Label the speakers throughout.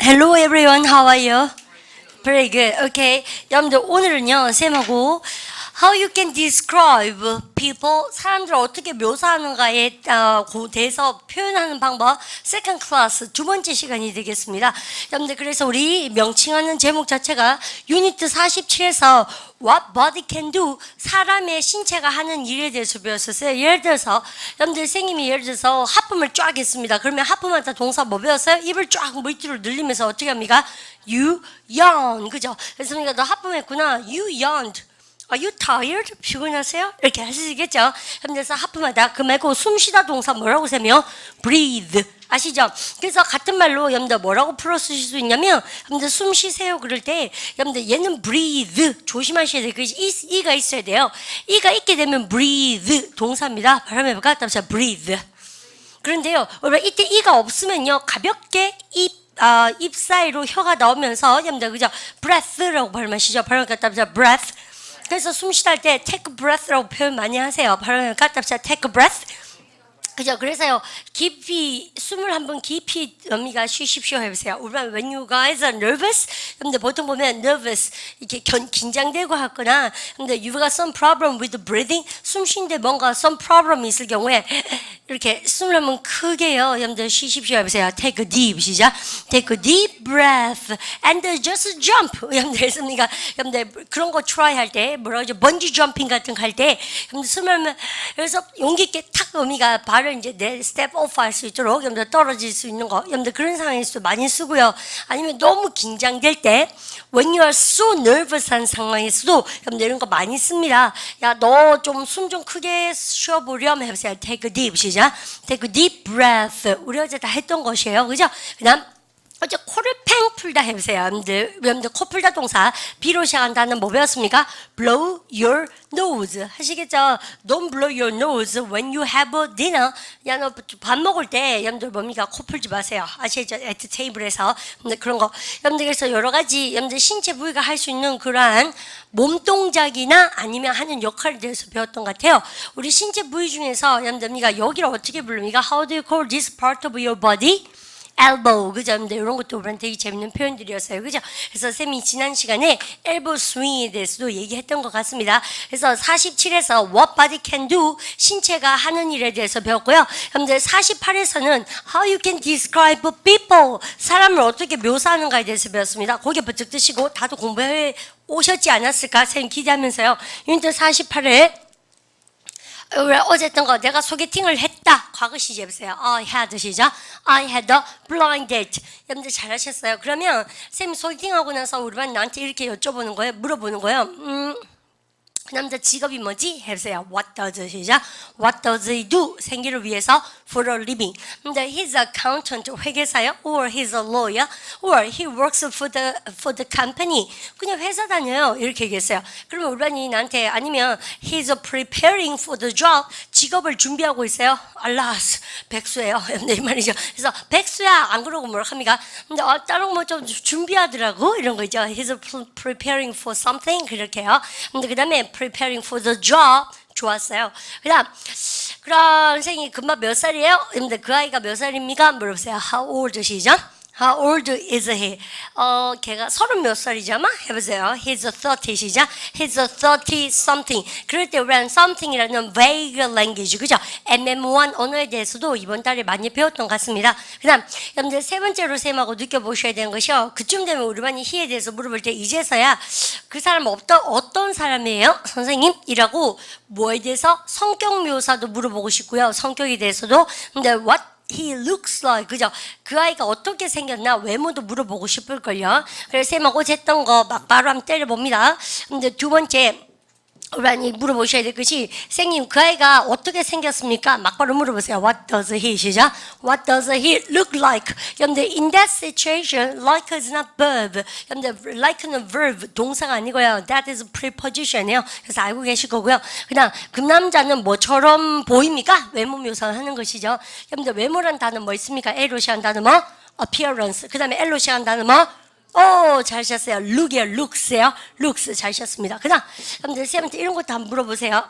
Speaker 1: Hello everyone, how are you? Very good. Okay. 여러분들 오늘은요 쌤하고 How you can describe people 사람들을 어떻게 묘사하는가에 대해서 표현하는 방법 second class 두 번째 시간이 되겠습니다. 여러분들 그래서 우리 명칭하는 제목 자체가 유니트 47에서 What body can do 사람의 신체가 하는 일에 대해서 배웠었어요. 예를 들어서 여러분들 선생님이 예를 들어서 하품을 쫙 했습니다. 그러면 하품하다 동사 뭐 배웠어요? 입을 쫙 밑으로 늘리면서 어떻게 합니까? You yawn 그죠? 그래서 우리가 너 하품했구나. You yawned. Are you tired? 피곤하세요? 이렇게 하시겠죠? 그래서 하품하다 그 말고 숨쉬다 동사 뭐라고 세며 breathe 아시죠? 그래서 같은 말로 여러분들 뭐라고 풀어 쓰실 수 있냐면 여러분들 숨 쉬세요 그럴 때 여러분들 얘는 breathe 조심하셔야 돼요. 이가 있어야 돼요. 이가 있게 되면 breathe 동사입니다. 발음해볼까? 다시 breathe. 그런데요, 여러분 이때 이가 없으면요 가볍게 입 사이로 혀가 나오면서 여러분들 그죠? breath라고 발음하시죠? 발음할까? 다시 breath. 그래서 숨 쉬다 할 때 take a breath라고 표현 많이 하세요. 발음을 갖다 take a breath. 그죠? 그래서요 깊이 숨을 한번 깊이 어미가 쉬십시오 해보세요. 우리가 when you guys are nervous, 근데 보통 보면 nervous 이렇게 긴장되고 하거나, 근데 you've got some problem with breathing, 숨 쉬는데 뭔가 some problem 있을 경우에 이렇게 숨을 한번 크게요. 여러분들 쉬십시오 해보세요. Take a deep 시작. Take a deep breath and just jump. 여러분들 했습니까? 여러분들 그런 거 try 할 때 뭐라고 하죠? 번지 점핑 같은 거 할 때 여러분들 숨을 그래서 용기 있게 탁 어미가 발을 이제 내 스텝 오프 할 수 있도록 여러분들 떨어질 수 있는 거 여러분들 그런 상황에서 많이 쓰고요. 아니면 너무 긴장될 때 when you are so nervous 한 상황에서도 여러분들 이런 거 많이 씁니다. 야, 너 좀 숨 좀 크게 쉬어보렴 해보세요. Take a deep 시작. Take a deep breath. 우리 어제 다 했던 것이에요. 그죠? 그 다음 어제 코를 팽 풀다 해보세요. 여러분들 코 풀다 동사 B로 시작한다는 뭐 배웠습니까? Blow your nose 하시겠죠? Don't blow your nose when you have a dinner. 야, 너 밥 먹을 때 여러분들 뭡니까? 코 풀지 마세요. 아시죠? at table에서 그런 거. 여러분들 그래서 여러 가지 여러분들 신체 부위가 할 수 있는 그러한 몸 동작이나 아니면 하는 역할에 대해서 배웠던 것 같아요. 우리 신체 부위 중에서 여러분들 여기를 어떻게 부릅니까? How do you call this part of your body? elbow, 그죠? 근데 이런 것도 우리한테 되게 재밌는 표현들이었어요. 그죠? 그래서 쌤이 지난 시간에 elbow swing에 대해서도 얘기했던 것 같습니다. 그래서 47에서 what body can do, 신체가 하는 일에 대해서 배웠고요. 여러분들 48에서는 how you can describe people, 사람을 어떻게 묘사하는가에 대해서 배웠습니다. 고개 번쩍 드시고 다들 공부해 오셨지 않았을까? 쌤 기대하면서요. 유니트 48에 어제 했던 거 내가 소개팅을 했다. 과거 시제 보세요. I had 시작. I had a blind date. 여러분들 잘하셨어요. 그러면 쌤이 소개팅하고 나서 우리 반 나한테 이렇게 여쭤보는 거예요. 물어보는 거예요. 그 남자 직업이 뭐지? 해보세요. What does 시작. What does he do? 생계를 위해서 for a living. 근데 he's an accountant 회계사요? Or he's a lawyer? Or he works for the company. 그냥 회사 다녀요. 이렇게 얘기했어요. 그러면 우리 반이 나한테 아니면 he's preparing for the job. 직업을 준비하고 있어요. 알라스 백수예요. 이 말이죠. 그래서 백수야 안 그러고 뭐라 합니까? 근데 다른 거 뭐 좀 준비하더라고 이런 거죠. He's preparing for something 그렇게요. 근데 그 다음에 preparing for the job 좋았어요. 그럼 선생님이 금방 몇 살이에요? 근데 그 아이가 몇 살입니까? 물어보세요. How old 시작. How old is he? 걔가 30 몇 살이죠 아마? 해보세요. He's 30 시작. He's 30 something. 그럴 때 우리는 something이라는 vague language 그죠? MM1 언어에 대해서도 이번 달에 많이 배웠던 것 같습니다. 그 다음 여러분들 세 번째로 쌤하고 느껴보셔야 되는 것이요. 그쯤 되면 우리 반이 he에 대해서 물어볼 때 이제서야 그 사람 어떤 사람이에요? 선생님이라고 뭐에 대해서 성격 묘사도 물어보고 싶고요. 성격에 대해서도 근데 what he looks like 그죠? 그 아이가 어떻게 생겼나 외모도 물어보고 싶을걸요. 그래서 쌤하고 어제 했던 거 막 바로 한번 때려봅니다. 근데 두 번째 우리 물어보셔야 될 것이 선생님 그 아이가 어떻게 생겼습니까? 막바로 물어보세요. What does he 시작. What does he look like? 여러분들 in that situation like is not verb. 여러분들 like는 verb 동사가 아니고요. That is preposition이에요. 그래서 알고 계실 거고요. 그다음 그 남자는 뭐처럼 보입니까? 외모 묘사를 하는 것이죠. 여러분들 외모란 단어 뭐 있습니까? A로 시작한 단어 뭐? appearance. 그다음에 L로 시작한 단어 뭐? 잘하셨어요. look이요, looks요. looks 잘하셨습니다. 그 다음, 여러분들 쌤한테 이런 것도 한번 물어보세요.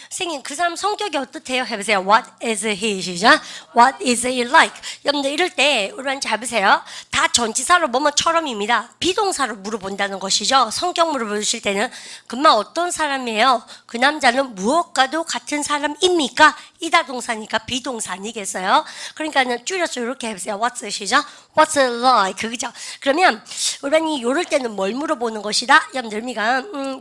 Speaker 1: 선생님, 그 사람 성격이 어떻대요? 해보세요. What is he? 시작. What is he like? 여러분들 이럴 때, 우리는 잘 보세요. 다 전치사로 뭐뭐처럼입니다. 비동사로 물어본다는 것이죠. 성격 물어보실 때는, 금방 어떤 사람이에요? 그 남자는 무엇과도 같은 사람입니까? 이다동사니까 비동사 아니겠어요? 그러니까는 줄여서 이렇게 해보세요. What's 시작. What's it like? 그죠? 그러면 우리는 요럴 때는 뭘 물어보는 것이다? 여러분들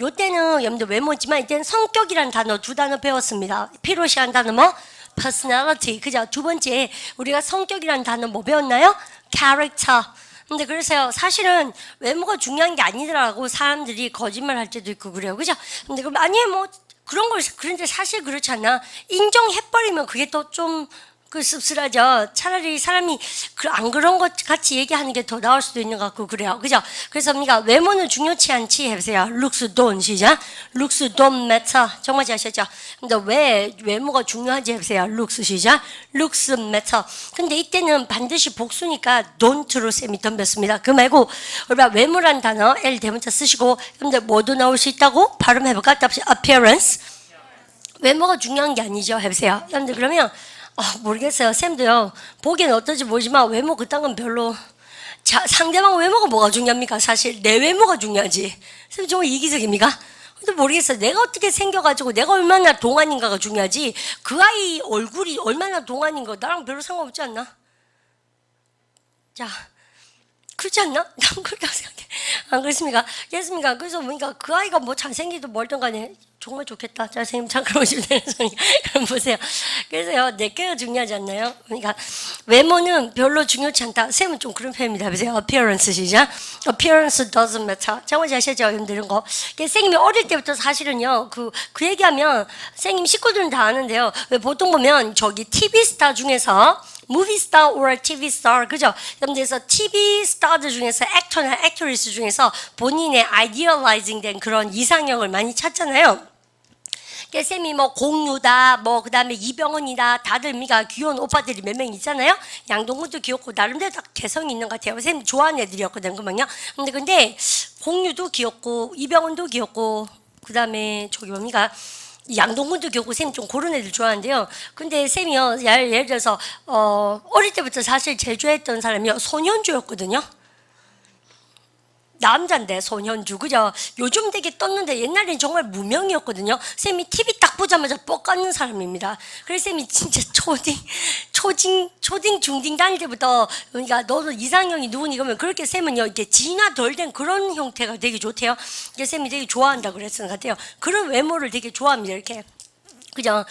Speaker 1: 요 때는 여러분들 외모지만 이때는 성격이라는 단어 두 단어 배웠습니다. 필요시한 단어 뭐? personality. 그죠? 두 번째 우리가 성격이라는 단어 뭐 배웠나요? character. 근데 그래서요, 사실은 외모가 중요한 게 아니더라고 사람들이 거짓말 할 때도 있고 그래요. 그죠? 근데 그럼 아니에요, 뭐 그런 걸, 그런데 사실 그렇지 않나? 인정해버리면 그게 또 좀 씁쓸하죠. 차라리 사람이 안 그런 것 같이 얘기하는 게 더 나을 수도 있는 것 같고 그래요. 그죠? 그래서 우리가 외모는 중요치 않지 해보세요. looks don't 시작. looks don't matter. 정말 잘하셨죠? 근데 왜 외모가 중요하지 해보세요. looks 시작. looks matter. 근데 이때는 반드시 복수니까 don't로 쌤이 덤볐습니다. 그 말고 우리가 외모란 단어 L 대문자 쓰시고 근데 뭐도 나올 수 있다고 발음해볼까? 답시 appearance. 외모가 중요한 게 아니죠 해보세요. 여러분들 그러면 모르겠어요. 쌤도요. 보기엔 어떨지 모르지만 외모 그딴 건 별로. 상대방 외모가 뭐가 중요합니까? 사실 내 외모가 중요하지. 쌤 정말 이기적입니까? 근데 모르겠어요. 내가 어떻게 생겨가지고 내가 얼마나 동안인가가 중요하지. 그 아이 얼굴이 얼마나 동안인가 나랑 별로 상관없지 않나? 자, 그렇지 않나? 난 그렇게 생각해. 안 그렇습니까? 그렇습니까? 그래서 보니까 그 아이가 뭐 잘생기든 뭘든 간에 정말 좋겠다. 자, 선생님 잠깐 오시면 되는 소리. 그럼 보세요. 그래서요, 내게가 중요하지 않나요? 그러니까 외모는 별로 중요치 않다. 쌤은 좀 그런 편입니다. 보세요. appearance 시작. appearance doesn't matter. 정말 잘하시죠? 여러분들 이런 거. 선생님이 어릴 때부터 사실은요, 그 얘기하면 선생님 식구들은 다 아는데요. 왜 보통 보면 저기 TV 스타 중에서 movie star or TV star, 그죠? 그래서 TV 스타들 중에서 액터나 액트리스 중에서 본인의 idealizing 된 그런 이상형을 많이 찾잖아요. 쌤이 뭐 공유다, 뭐 그 다음에 이병헌이다, 다들 미가 귀여운 오빠들이 몇 명 있잖아요. 양동근도 귀엽고 나름대로 다 개성이 있는 것 같아요. 쌤 좋아하는 애들이었거든, 그만요. 근데 공유도 귀엽고 이병헌도 귀엽고 그 다음에 저기 뭡니까? 양동근도 귀엽고 쌤 좀 그런 애들 좋아하는데요. 근데 쌤이요, 예를 들어서 어릴 때부터 사실 제일 좋아했던 사람이요 손현주였거든요. 남잔데 손현주, 그죠? 요즘 되게 떴는데 옛날엔 정말 무명이었거든요. 쌤이 TV 딱 보자마자 뻑 깎는 사람입니다. 그래서 쌤이 진짜 초딩 중딩 다닐 때부터 그러니까 너도 이상형이 누구니 그러면 그렇게 쌤은요 이렇게 진화 덜 된 그런 형태가 되게 좋대요. 쌤이 되게 좋아한다 그랬던 것 같아요. 그런 외모를 되게 좋아합니다. 이렇게, 그죠?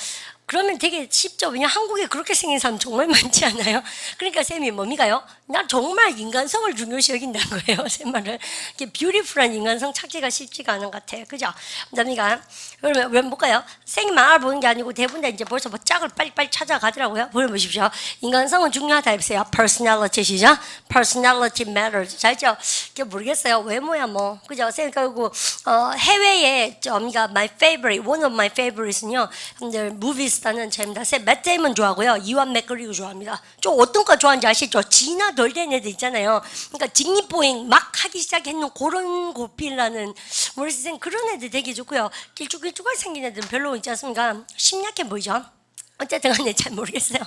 Speaker 1: 그러면 되게 쉽죠. 왜냐면 한국에 그렇게 생긴 사람 정말 많지 않아요? 그러니까 쌤이 뭡니까요? 나 정말 인간성을 중요시 여긴다는 거예요. 쌤 말은. 이게 뷰티풀한 인간성 찾기가 쉽지가 않은 것 같아요. 그죠? 그러니까 그러면 왜 볼까요? 쌤만 알아보는 게 아니고 대부분 다 이제 벌써 뭐 짝을 빨리빨리 찾아가더라고요. 보여보십시오. 인간성은 중요하다 해보세요. personality 시작. personality matters. 잘죠? 이게 모르겠어요. 외모야 뭐. 그죠? 쌤 그리고 해외에 저가 my favorite, one of my favorites,요. 근데 movies 스타는 제입니다. 맷 데이먼 좋아하고요. 이완 맥그리거 좋아합니다. 좀 어떤 거 좋아하는지 아시죠? 진화 덜 된 애들 있잖아요. 그러니까 직립보행 막 하기 시작했는 그런 고필라는 모르겠어요. 그런 애들 되게 좋고요. 길쭉길쭉하게 생긴 애들은 별로 있지 않습니까? 심약해 보이죠? 어쨌든 간에 잘 모르겠어요.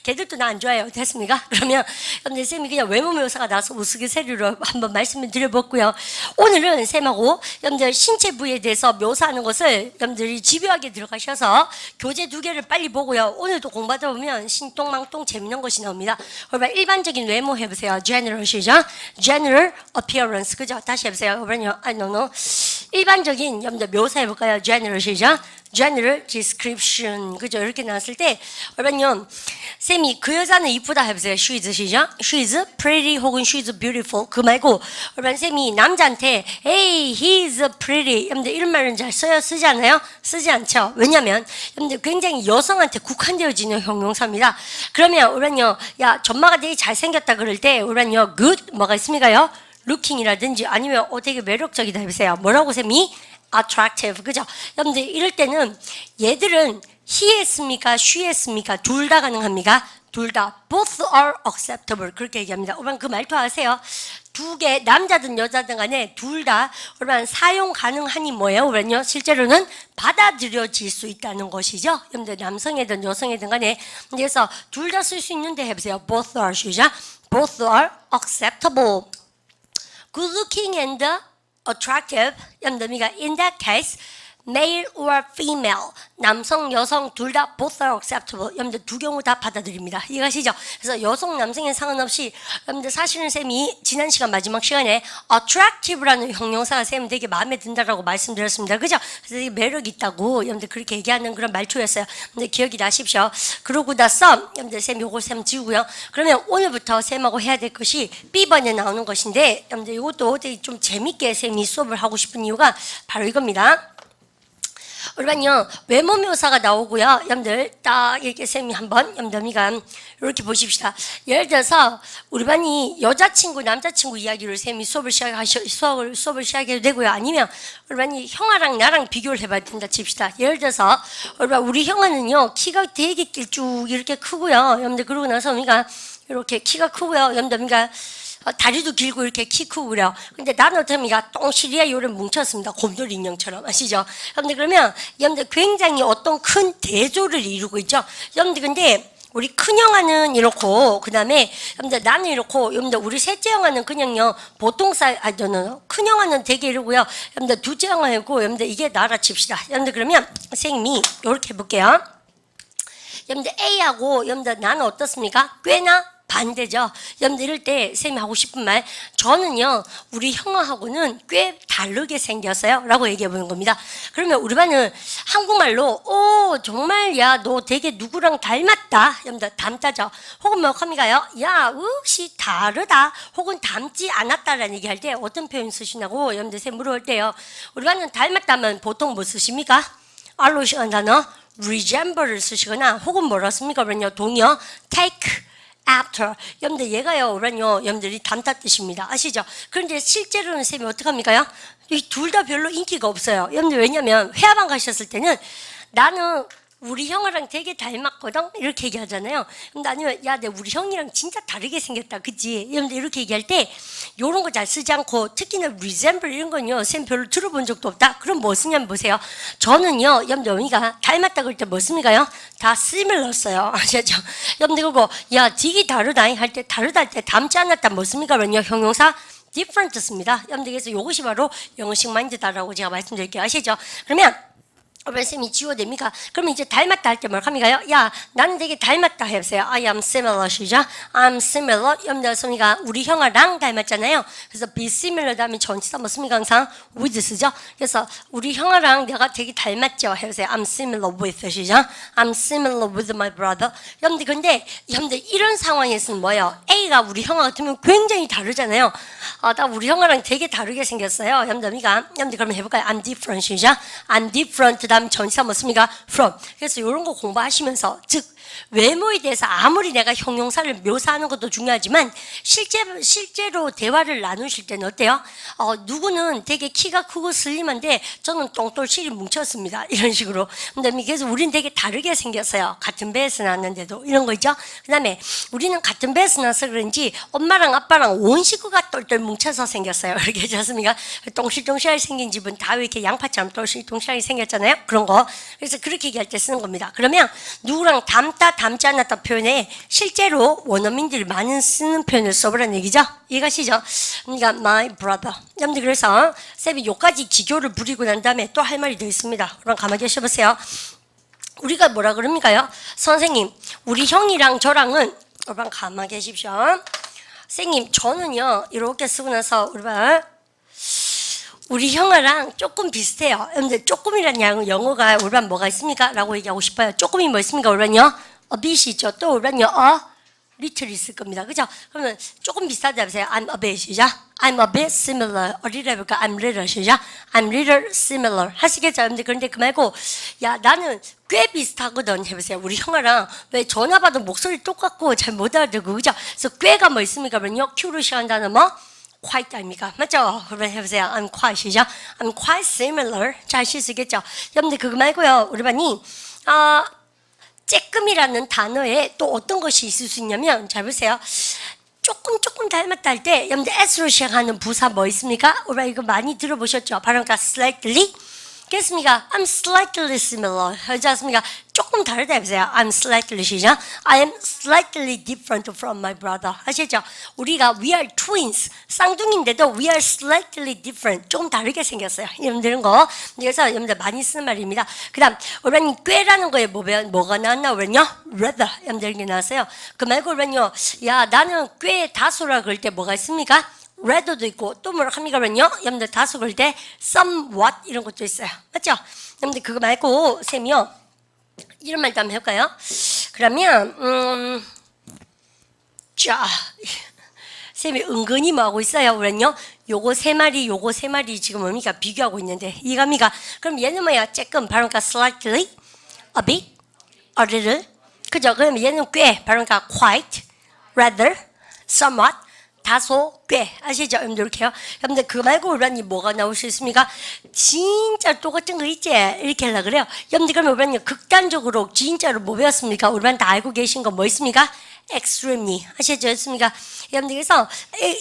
Speaker 1: 걔들도 나 안 좋아해요. 됐습니까? 그러면 여러분들 쌤이 그냥 외모 묘사가 나서 우스갯소리로 한번 말씀을 드려봤고요. 오늘은 쌤하고 여러분들 신체 부위에 대해서 묘사하는 것을 여러분들이 집요하게 들어가셔서 교재 2개를 빨리 보고요. 오늘도 공부하다 보면 신똥망똥 재밌는 것이 나옵니다. 그러면 일반적인 외모 해보세요. general 시작. general appearance. 그죠? 다시 해보세요. 그러면요. no. 일반적인 여러분들 묘사 해볼까요? general 시작. general description. 그죠? 이렇게 나왔을 때 여러분요, 쌤이 그 여자는 이쁘다 해보세요. she's 시작. she's pretty 혹은 she's beautiful. 그 말고 여러분 쌤이 남자한테 hey, he's pretty. 여러분들 이런 말은 잘 써요? 쓰지 않아요? 쓰지 않죠. 왜냐면 여러분들 굉장히 여성한테 국한되어지는 형용사입니다. 그러면 여러분요, 야 전마가 되게 잘생겼다 그럴 때 여러분요, good 뭐가 있습니까요? looking이라든지 아니면 되게 매력적이다 해보세요. 뭐라고 쌤이? attractive. 그죠? 여러분들 이럴 때는 얘들은 he 했습니까? she 했습니까? 둘 다 가능합니까? 둘 다 both are acceptable. 그렇게 얘기합니다. 여러분 그 말투 아세요? 두 개, 남자든 여자든 간에 둘 다 그러면 사용 가능하니 뭐예요? 그러면요 실제로는 받아들여질 수 있다는 것이죠. 여러분들 남성이든 여성이든 간에 그래서 둘 다 쓸 수 있는데 해보세요. Both are 시작. Both are acceptable. Good looking and attractive. 여러분들 in that case male or female, 남성, 여성 둘 다 both are acceptable. 여러분들 두 경우 다 받아들입니다. 이해가시죠? 그래서 여성, 남성에 상관없이 여러분들 사실은 쌤이 지난 시간 마지막 시간에 attractive라는 형용사가 쌤 되게 마음에 든다라고 말씀드렸습니다. 그죠? 그래서 되게 매력 있다고 여러분들 그렇게 얘기하는 그런 말투였어요. 근데 기억이 나십시오. 그러고 나서 여러분들 쌤 요거 쌤 지우고요. 그러면 오늘부터 쌤하고 해야 될 것이 B번에 나오는 것인데 여러분들 이것도 되게 좀 재밌게 쌤이 수업을 하고 싶은 이유가 바로 이겁니다. 우리반요 외모 묘사가 나오고요. 여러분들 딱 이렇게 쌤이 한번 여러분들이가 이렇게 보십시다. 예를 들어서 우리 반이 여자친구 남자친구 이야기를 쌤이 수업을 시작해도 되고요. 아니면 우리 반이 형아랑 나랑 비교를 해봐야 된다 칩시다. 예를 들어서 우리 형아는요 키가 되게 길쭉 이렇게 크고요. 여러분들 그러고 나서 우리가 이렇게 키가 크고요. 여러분들 우리가 다리도 길고 이렇게 키 크고 그래요. 근데 나는 어떻습니까? 똥실이야 요를 뭉쳤습니다. 곰돌이 인형처럼 아시죠? 여러분들 그러면 여러분들 굉장히 어떤 큰 대조를 이루고 있죠. 여러분들 근데 우리 큰 형아는 이렇고 그 다음에 여러분들 나는 이렇고 여러분들 우리 셋째 형아는 그냥요 보통 저는 큰 형아는 되게 이러고요. 여러분들 둘째 형아이고 여러분들 이게 나라 칩시다. 여러분들 그러면 선생님이 이렇게 해볼게요. 여러분들 A하고 여러분들 나는 어떻습니까? 꽤나 반대죠. 여러분들 이럴 때 쌤이 하고 싶은 말 저는요 우리 형아하고는 꽤 다르게 생겼어요 라고 얘기해 보는 겁니다. 그러면 우리 반은 한국말로 오 정말 야 너 되게 누구랑 닮았다 여러분들 닮다죠. 혹은 뭐 합니까요? 야 역시 다르다 혹은 닮지 않았다라는 얘기할 때 어떤 표현 쓰시냐고 여러분들 쌤 물어볼 때요. 우리 반은 닮았다면 보통 뭐 쓰십니까? 알로 시간 단어 resemble를 쓰시거나 혹은 뭐라 씁니까? 그러면요 동요 take after. 여러분들 얘가요, 그러면요, 여러분들이 닮다 뜻입니다. 아시죠? 그런데 실제로는 쌤이 어떡합니까요? 이 둘 다 별로 인기가 없어요. 여러분들 왜냐면 회화방 가셨을 때는 나는 우리 형이랑 되게 닮았거든? 이렇게 얘기하잖아요. 근데 아니면 야, 내 우리 형이랑 진짜 다르게 생겼다. 그치? 여러분들 이렇게 얘기할 때 요런 거 잘 쓰지 않고 특히나 resemble 이런 건요. 쌤 별로 들어본 적도 없다. 그럼 뭐 쓰냐면 보세요. 저는요. 여러분들 어미가 닮았다 그럴 때 뭐 씁니까요? 다 similar 써요. 아시죠? 여러분들 그거 야, 되게 다르다 할 때 다르다 할 때 닮지 않았다 뭐 씁니까? 그러면요. 형용사 different 씁니다. 여러분들 그래서 요것이 바로 영어식 마인드다라고 제가 말씀드릴게요. 아시죠? 그러면 쌤이 지워됩니까? 그러면 이제 닮았다 할 때 뭘 합니까요? 야, 나는 되게 닮았다 해보세요. I am similar 시죠? I'm similar. 여러분들 쌤이가 우리 형아랑 닮았잖아요. 그래서 be similar 다음에 전치사 뭐 씁니까? 항상 with 쓰죠? 그래서 우리 형아랑 내가 되게 닮았죠? 해보세요. I'm similar with 시죠? I'm similar with my brother. 여러분들 근데 여러분들 이런 상황에서는 뭐예요? A가 우리 형아 같으면 굉장히 다르잖아요. 나 우리 형아랑 되게 다르게 생겼어요. 여러분들 그러면 해볼까요? I'm different 시죠? I'm different 다음 전치사 뭐습니까? from. 그래서 이런 거 공부하시면서 즉 외모에 대해서 아무리 내가 형용사를 묘사하는 것도 중요하지만 실제로 대화를 나누실 때는 어때요? 누구는 되게 키가 크고 슬림한데 저는 똥돌실이 뭉쳤습니다. 이런 식으로. 그래서 우리는 되게 다르게 생겼어요. 같은 배에서 났는데도 이런 거 있죠. 그 다음에 우리는 같은 배에서 나서 그런지 엄마랑 아빠랑 온 식구가 똘똘 뭉쳐서 생겼어요. 이렇게 하지 않습니까? 똥실똥실하게 생긴 집은 다 이렇게 양파처럼 똘실똥실하게 생겼잖아요. 그런 거. 그래서 그렇게 얘기할 때 쓰는 겁니다. 그러면 누구랑 닮지 않았다 표현에 실제로 원어민들이 많이 쓰는 표현을 써보라는 얘기죠. 이해가시죠? 그러니까 my brother. 여러분들 그래서 쌤이 요까지 기교를 부리고 난 다음에 또 할 말이 더 있습니다. 그럼 가만히 계셔보세요. 우리가 뭐라 그럽니까요? 선생님, 우리 형이랑 저랑은 여러분 가만히 계십시오. 선생님, 저는요 이렇게 쓰고 나서 우리 형아랑 조금 비슷해요. 근데 조금이라는 영어가 우리반 뭐가 있습니까? 라고 얘기하고 싶어요. 조금이 뭐 있습니까? 우리반요? a bit이 있죠. 또 우리반요? little 있을 겁니다. 그죠? 그러면 조금 비슷하다 해보세요. I'm a bit 시작. I'm a bit similar. 어디를 해볼까? I'm little 시작. I'm little similar. 하시겠죠? 그런데 그 말고 야 나는 꽤 비슷하거든 해보세요. 우리 형아랑 왜 전화 받은 목소리 똑같고 잘 못 알아듣고 그죠? 그래서 꽤가 뭐 있습니까? 그러면요. Q로 시작한다는 뭐? quite 아닙니까? 맞죠? 그러면 해보세요. I'm quite 시작. I'm quite similar. 잘 쓰시겠죠? 여러분들 그거 말고요. 우리 반이 쬐끔이라는 단어에 또 어떤 것이 있을 수 있냐면 잘 보세요. 조금 닮았다 할 때 여러분들 S로 시작하는 부사 뭐 있습니까? 우리가 이거 많이 들어보셨죠? 바로 그러니까 slightly 겠습니까? I'm slightly similar 하지 않습니까? 조금 다르다 해보세요. I'm slightly 시작. I am slightly different from my brother 하시죠? 우리가 we are twins 쌍둥이인데도 we are slightly different 조금 다르게 생겼어요. 여러분들 거 그래서 여러분들 많이 쓰는 말입니다. 그 다음 우리는 꾀라는 거에 뭐가 나왔나 그러면요? rather 여러분들 이게 나왔어요. 그 말고 그러면요 야 나는 꽤 다수라 그럴 때 뭐가 있습니까? rather도 있고 또 뭐라 합니까 그러면요 여러분들 다수 그럴 때 somewhat 이런 것도 있어요. 맞죠? 여러분들 그거 말고 쌤이요 이런 말도 한번 해볼까요? 그러면 자 쌤이 은근히 뭐 하고 있어요? 그러면요 요거 세 마리 지금 뭡니까 비교하고 있는데 이겁니까? 그럼 얘는 뭐야? 조금 바로 그러니까 slightly, a bit, a little 그죠? 그럼 얘는 꽤 바로 그러니까 quite, rather, somewhat 다소, 꽤 아시죠? 여러분들 이렇게요. 여러분들 그거 말고 우리는 뭐가 나올 수 있습니까? 진짜 똑같은 거 있지? 이렇게 하려고 그래요. 여러분들 그러면 우리는 극단적으로 진짜로 뭐 배웠습니까? 우리는 다 알고 계신 거 뭐 있습니까? extremely 아시겠습니까? 여러분들 그래서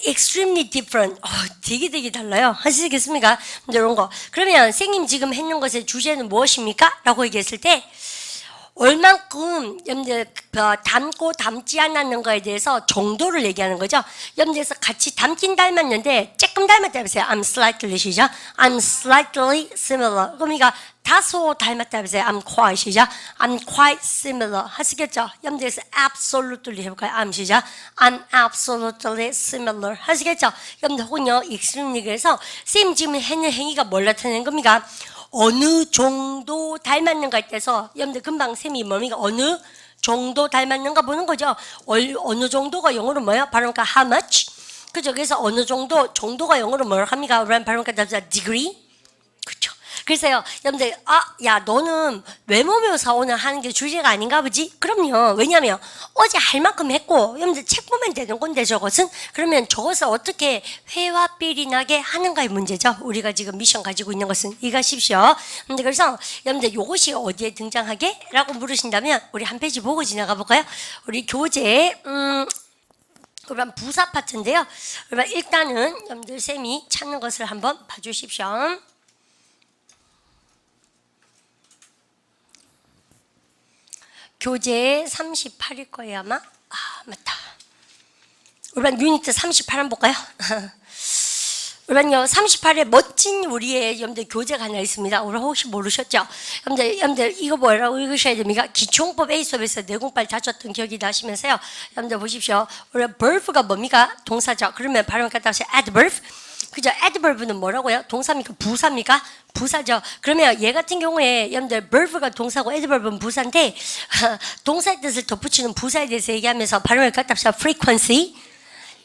Speaker 1: extremely different 되게 달라요. 아시겠습니까? 이런 거. 그러면 선생님 지금 했는 것의 주제는 무엇입니까? 라고 얘기했을 때 얼만큼 여러분들 닮고 닮지 않았는 거에 대해서 정도를 얘기하는 거죠. 여러분들에서 같이 닮긴 닮았는데 조금 닮았다 해보세요. I'm slightly 시작. I'm slightly similar. 그러니까 다소 닮았다 해보세요. I'm quite 시작. I'm quite similar. 하시겠죠? 여러분들에서 absolutely 해볼까요? I'm 시작. I'm absolutely similar. 하시겠죠? 여러분들 혹은요 extremely 그래서 쌤 지금 했는 행위가 뭘 나타내는 겁니까? 어느 정도 닮았는가에 대해서 여러분들 금방 쌤이 뭡니까? 어느 정도 닮았는가 보는 거죠. 어느 정도가 영어로 뭐예요? 바로 그러니까 how much? 그죠? 그래서 어느 정도가 영어로 뭘 합니까? 바로 그러니까 degree? 그렇죠. 그래서요, 여러분들, 야, 너는 외모 묘사 오늘 하는 게 주제가 아닌가 보지? 그럼요. 왜냐면 어제 할 만큼 했고, 여러분들 책 보면 되는 건데 저것은 그러면 저것을 어떻게 회화 삘이 나게 하는가의 문제죠. 우리가 지금 미션 가지고 있는 것은 이해하십시오. 근데 그래서 여러분들 이것이 어디에 등장하게? 라고 물으신다면 우리 한 페이지 보고 지나가 볼까요? 우리 교재 그럼 부사 파트인데요. 그러면 일단은 여러분들 쌤이 찾는 것을 한번 봐주십시오. 교재 38일 거예요 아마. 맞다. 우리만 유니트 38 한번 볼까요? 우리만요 38에 멋진 우리의 여러분들 교재가 하나 있습니다. 우리 혹시 모르셨죠? 여러분들 이거 뭐라고 읽으셔야 됩니까? 기초용법 A 수업에서 내공빨 다쳤던 기억이 나시면서요. 여러분들 보십시오. 우리 verve가 뭡니까? 동사죠. 그러면 발음 갖다 하세요. adverb. 그죠? adverb는 뭐라고요? 동사입니까? 부사입니까? 부사죠. 그러면 얘 같은 경우에 여러분들 verve가 동사고 adverb은 부사인데 동사의 뜻을 덧붙이는 부사에 대해서 얘기하면서 발음을 갖다 합시다.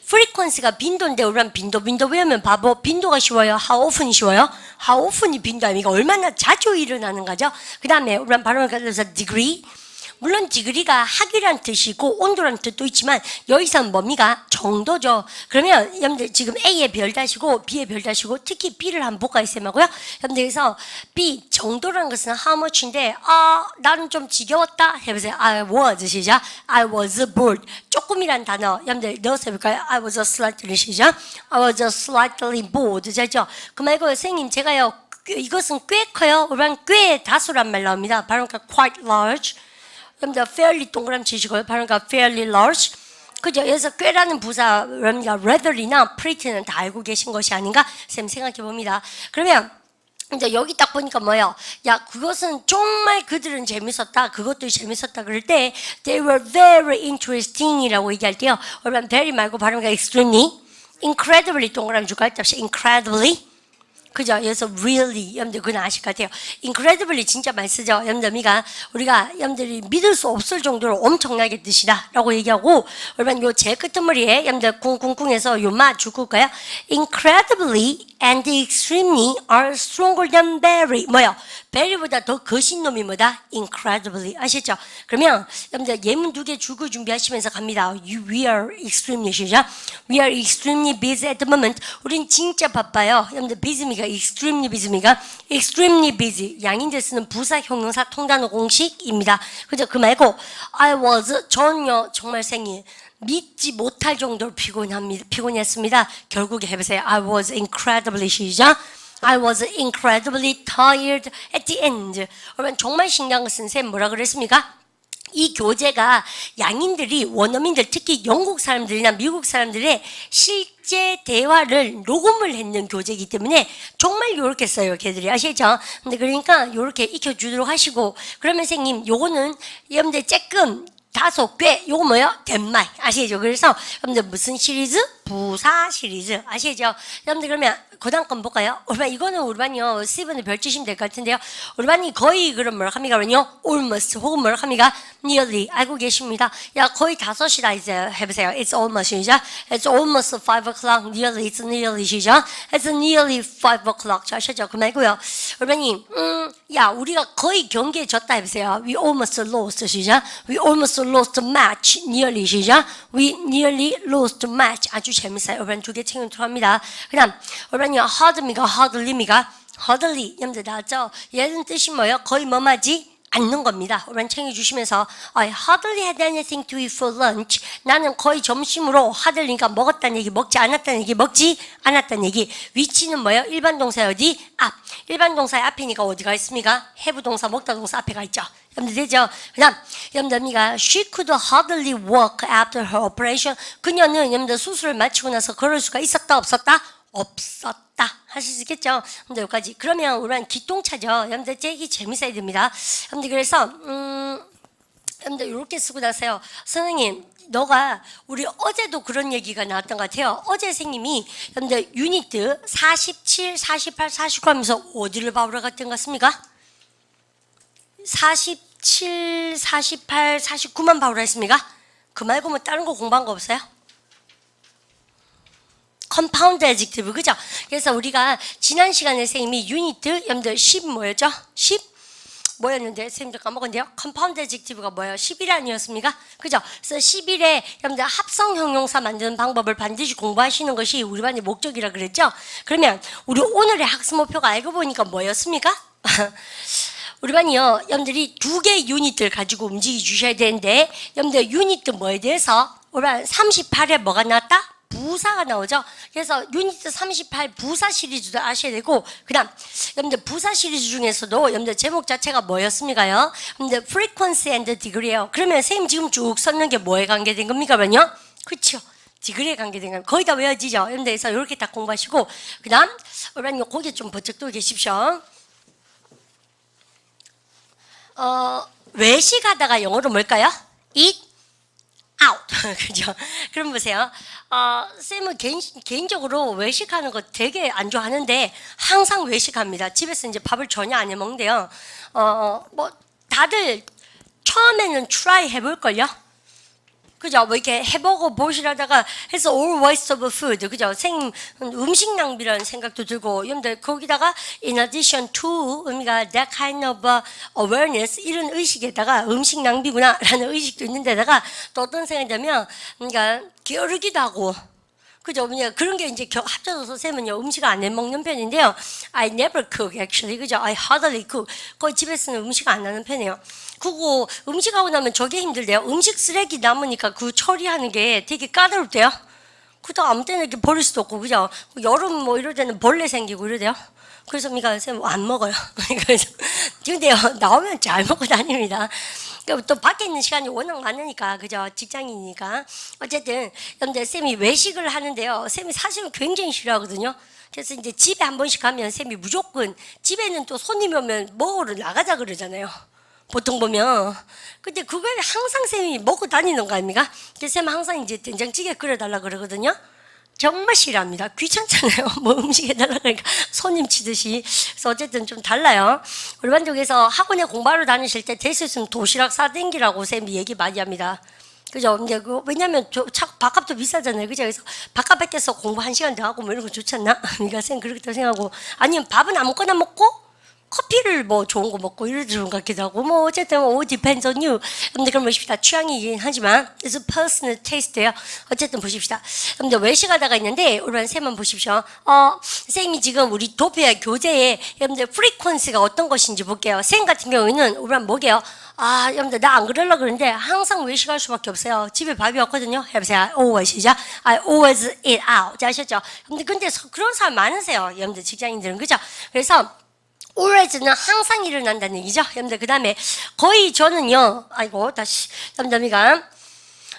Speaker 1: frequency가 빈도인데 우리는 빈도 외우면 바보. 빈도가 쉬워요? how often 쉬워요? how often이 빈도 아닙니까? 얼마나 자주 일어나는 거죠? 그 다음에 우리는 발음을 갖다 해서 degree. 물론 디그리가 학이란 뜻이고 온도란 뜻도 있지만 여기서는 뭡니까? 정도죠. 그러면 여러분들 지금 A에 별 다시고 B에 별 다시고 특히 B를 한번 볼까요? 쌤하고요. 여러분들 여기서 B 정도라는 것은 how much인데 나는 좀 지겨웠다 해보세요. I was 시작. I was bored. 조금이란 단어 여러분들 넣어서 해볼까요? I was slightly 시작. I was slightly bored. 되죠? 그 말고 선생님 제가요 이것은 꽤 커요. 우리는 꽤 다수란 말 나옵니다. 바로 quite large. 여러분들 fairly 동그라미 치시고요. 발음가 fairly large. 그죠? 그래서 꽤라는 부사 여러분들 rather이나 pretty는 다 알고 계신 것이 아닌가 쌤 생각해 봅니다. 그러면 이제 여기 딱 보니까 뭐예요? 야 그것은 정말 그들은 재밌었다. 그것도 재밌었다. 그럴 때 they were very interesting이라고 얘기할 때요. 여러분 very 말고 발음가 extremely, incredibly 동그라미 줄까요? incredibly. 그죠? 그래서 really 여러분들 그건 아실 것 같아요. incredibly 진짜 많이 쓰죠. 여러분들 우리가 여러분들이 믿을 수 없을 정도로 엄청나게 뜻이다 라고 얘기하고 여러분 요 제 끝머리에 여러분들 쿵쿵쿵해서 요 마 줄까요? incredibly and extremely are stronger than very 뭐요? very보다 더 거신 놈이 뭐다? incredibly 아시죠? 그러면 여러분들 예문 두 개 줄거 준비하시면서 갑니다. We are extremely 시작. We are extremely busy at the moment. 우린 진짜 바빠요. 여러분들 busy입니까? extremely busy입니까? extremely busy. 양인제 쓰는 부사 형용사 통단어 공식입니다. 그죠? 그 말고 I was 전요 정말 생일 믿지 못할 정도로 피곤했습니다. 결국에 해보세요. I was incredibly 시작. I was incredibly tired at the end. 여러분 정말 신기한 것은 쌤 뭐라 그랬습니까? 이 교재가 양인들이 원어민들 특히 영국 사람들이나 미국 사람들의 실제 대화를 녹음을 했는 교재이기 때문에 정말 이렇게 써요. 걔들이 아시죠? 근데 그러니까 이렇게 익혀주도록 하시고 그러면 선생님 요거는 여러분들 조금 다섯 꽤 요거 뭐요? 덴마이 아시죠? 그래서 여러분들 무슨 시리즈? 부사 시리즈 아시죠? 여러분들 그러면 그 다음 건 볼까요? 우리 이거는 우리 반이요 스티븐을 별 주시면 될 것 같은데요. 우리 반이 거의 그럼 뭐라 합니까? 그러면요 almost 혹은 뭐라 합니까? nearly 알고 계십니다. 야 거의 5시다 이제 해보세요. It's almost 시작. It's almost 5 o'clock. Nearly it's nearly 시작. It's nearly 5 o'clock. 자 아시죠? 그 말고요. 우리 반이 야 우리가 거의 경기에 졌다 해보세요. We almost lost 시작. We almost lost match. Nearly 시작. We nearly lost match. 아주 재밌어요. 우리 반 두 개 챙겨도록 합니다. 그 다음 우리 반이 hard입니까? hardly입니까? hardly 여러분들 나왔죠? 얘는 뜻이 뭐예요? 거의 뭐하지? 않는 겁니다. 우리 챙겨주시면서 I hardly had anything to eat for lunch. 나는 거의 점심으로 hardly니까 먹었다는 얘기, 먹지 않았다는 얘기, 먹지 않았다는 얘기. 위치는 뭐예요? 일반 동사 어디? 앞. 일반 동사의 앞이니까 어디가 있습니까? have 동사, 먹다 동사 앞에가 있죠. 여러분들 되죠? 그 다음 여러분들입니까? She could hardly walk after her operation. 그녀는 여러분들 수술을 마치고 나서 걸을 수가 있었다 없었다? 없었다. 하실 수 있겠죠? 근데 여기까지. 그러면 우리는 기똥차죠. 여러분들 째기 재밌어야 됩니다. 여러분들 그래서 여러분들 이렇게 쓰고 나서요. 선생님 너가 우리 어제도 그런 얘기가 나왔던 것 같아요. 어제 선생님이 여러분들 유니트 47, 48, 49 하면서 어디를 봐오러 갔던 것 같습니까? 47, 48, 49만 봐오라 했습니까? 그 말고 뭐 다른 거 공부한 거 없어요? 컴파운드 애직티브 그죠? 그래서 우리가 지난 시간에 선생님이 유니트 여러분들 10 뭐였죠? 10 뭐였는데 선생님들 까먹었는데요. 컴파운드 애직티브가 뭐예요? 11 아니었습니까? 그죠? 그래서 11에 여러분들 합성 형용사 만드는 방법을 반드시 공부하시는 것이 우리 반의 목적이라 그랬죠? 그러면 우리 오늘의 학습 목표가 알고 보니까 뭐였습니까? 우리 반이요 여러분들이 두 개의 유닛을 가지고 움직여 주셔야 되는데 여러분들 유닛 뭐에 대해서 우리 반 38에 뭐가 나왔다? 부사가 나오죠. 그래서 유니트 38 부사 시리즈도 아셔야 되고 그 다음 여러분들 부사 시리즈 중에서도 여러분들 제목 자체가 뭐였습니까요? 여러분들 frequency and degree예요. 그러면 선생님 지금 쭉 썼는 게 뭐에 관계된 겁니까? 그러면요? 그렇죠. 디그리에 관계된 겁니다. 거의 다 외워지죠. 여러분들 그래서 이렇게 다 공부하시고 그 다음 여러분 고개 좀 번쩍 들고 계십시오. 외식하다가 영어로 뭘까요? eat out. 그죠? 그럼 보세요. 쌤은 개인적으로 외식하는 거 되게 안 좋아하는데 항상 외식합니다. 집에서 이제 밥을 전혀 안 해 먹는데요. 뭐 다들 처음에는 try 해볼걸요? 그죠? 뭐 이렇게 해보고 보시라다가 해서 all waste of food. 그죠? 음식 낭비라는 생각도 들고, 여러분들 거기다가 in addition to, 그러니까 that kind of awareness, 이런 의식에다가 음식 낭비구나라는 의식도 있는데다가 또 어떤 생각이 들면, 그러니까 게으르기도 하고, 그죠? 그런 게 이제 합쳐져서 쌤은요, 음식을 안 해 먹는 편인데요. I never cook, actually. 그죠? I hardly cook. 거의 집에서는 음식 안 하는 편이에요. 그거 음식하고 나면 저게 힘들대요. 음식 쓰레기 남으니까 그 처리하는 게 되게 까다롭대요. 그도 아무 때나 이렇게 버릴 수도 없고, 그죠? 여름 뭐 이럴 때는 벌레 생기고 이러대요. 그래서 쌤 안 먹어요. 그래서 근데요, 나오면 잘 먹고 다닙니다. 또 밖에 있는 시간이 워낙 많으니까, 그죠? 직장인이니까. 어쨌든, 여러분들 쌤이 외식을 하는데요. 쌤이 사실은 굉장히 싫어하거든요. 그래서 이제 집에 한 번씩 가면 쌤이 무조건 집에는 또 손님이 오면 먹으러 나가자 그러잖아요. 보통 보면. 근데 그걸 항상 쌤이 먹고 다니는 거 아닙니까? 그래서 쌤 항상 이제 된장찌개 끓여달라 그러거든요. 정말 싫어합니다. 귀찮잖아요. 뭐 음식 해달라 그러니까 손님 치듯이. 그래서 어쨌든 좀 달라요. 우리 반쪽에서 학원에 공부하러 다니실 때 될 수 있으면 도시락 싸댕기라고 쌤이 얘기 많이 합니다. 그죠? 근데 왜냐면 밥값도 비싸잖아요. 그죠? 그래서 밥값 뺏겨서 공부 1시간 더 하고 뭐 이런 거 좋지 않나? 그러니까 쌤 그렇게 생각하고. 아니면 밥은 아무거나 먹고 커피를 뭐 좋은 거 먹고 이래도 좋은 것 같기도 하고 뭐 어쨌든 all depends on you. 여러분들 그럼 보십시다. 취향이긴 하지만 it's personal taste예요. 어쨌든 보십시다. 여러분들 외식하다가 있는데 우리 쌤만 보십시오. 선생님이 지금 우리 도피아 교재에 여러분들 frequency가 어떤 것인지 볼게요. 쌤 같은 경우에는 우리 뭐게요? 여러분들 나 안 그러려고 그러는데 항상 외식할 수밖에 없어요. 집에 밥이 없거든요. 해보세요. always 시작. I always eat out. 자, 아셨죠? 여러분들 근데 그런 사람 많으세요. 여러분들 직장인들은 그죠? 그래서 always는 항상 일어난다는 얘기죠. 여러분들 그 다음에 거의 저는요. 아이고 다시 여러분들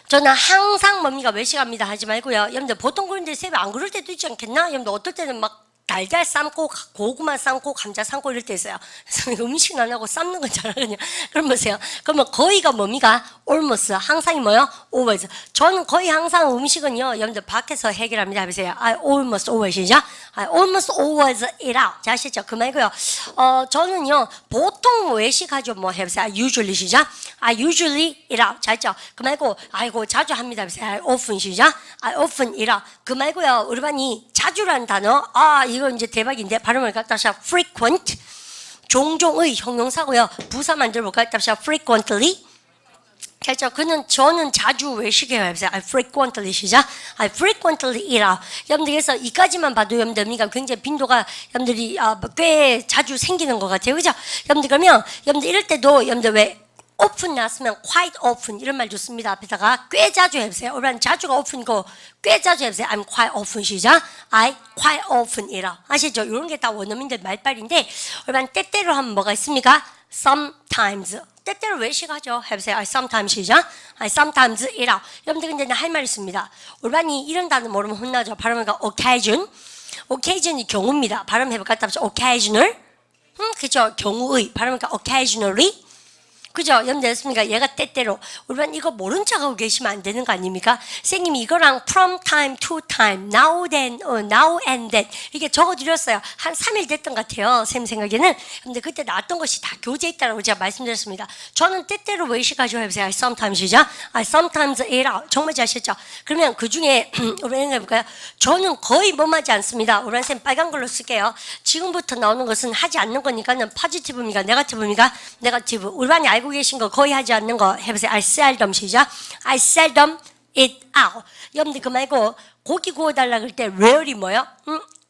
Speaker 1: 저는 항상 뭡니까 외식합니다 하지 말고요. 여러분들 보통 그런데 쌤이 안 그럴 때도 있지 않겠나? 여러분들 어떨 때는 막 달걀 삶고 고구마 삶고 감자 삶고 이럴 때 있어요. 그래서 음식은 안 하고 삶는 건 잘하거든요. 그럼 보세요. 그러면 거의가 뭡니까? almost 항상이 뭐요? always. 저는 거의 항상 음식은요. 여러분들 밖에서 해결합니다. 해보세요. I almost always 시작. I almost always eat out. 자, 아시죠? 그 말고요. 저는요. 보통 외식하죠. 뭐 해보세요. I usually 시작. I usually eat out. 자, 있죠? 그 말고 아이고 자주 합니다. 해보세요. I often 시작. I often eat out. 그 말고요. 우리 반이 자주라는 단어. 이거 이제 대박인데 발음을 갖다 서 frequent 종종의 형용사고요. 부사 만들어볼까요? 갖다 서 frequently. 그렇죠. 저는 자주 외식해요. I frequently 시작. I frequently eat out. 여러분들 그래서 이까지만 봐도 여러분들 굉장히 빈도가 여러분들이 꽤 자주 생기는 것 같아요. 그죠? 여러분들 그러면 여러분들 이럴 때도 여러분들 왜 often 나왔으면 quite often 이런 말 좋습니다. 앞에다가 꽤 자주 해보세요. 우리는 자주가 often이고 꽤 자주 해보세요. I'm quite often 시작. I quite often eat out. 아시죠? 이런 게 다 원어민들 말빨인데 우리는 때때로 하면 뭐가 있습니까? Sometimes. 때때로 외식하죠. 해보세요. I sometimes 시작. I sometimes eat out. 여러분들 근데 할 말 있습니다. 우리 반이 이런 단어 모르면 혼나죠. 발음하니까 occasion. occasion이 경우입니다. 발음해볼까? occasional. 그죠? 경우의. 발음하니까 occasionally. 그죠? 여러분들 됐습니까? 얘가 때때로. 우리는 이거 모른 척하고 계시면 안 되는 거 아닙니까? 선생님이 이거랑 from time to time, now then, now and then 이렇게 적어드렸어요. 한 3일 됐던 것 같아요. 쌤 생각에는. 근데 그때 나왔던 것이 다 교재에 있다고 제가 말씀드렸습니다. 저는 때때로 외식하죠. 해보세요. I sometimes 시작. I sometimes eat out. 정말 잘하셨죠? 그러면 그 중에 우리 해볼까요? 저는 거의 뭐하지 않습니다. 우리 쌤 빨간 걸로 쓸게요. 지금부터 나오는 것은 하지 않는 거니까는 포지티브입니까? 네거티브입니까? 네거티브. 우리 반이 알고 계신 거 거의 하지 않는 거 해보세요. I seldom 시작. I seldom eat out. 여러분들 그 말고 고기 구워달라 그럴 때 rarely 뭐요?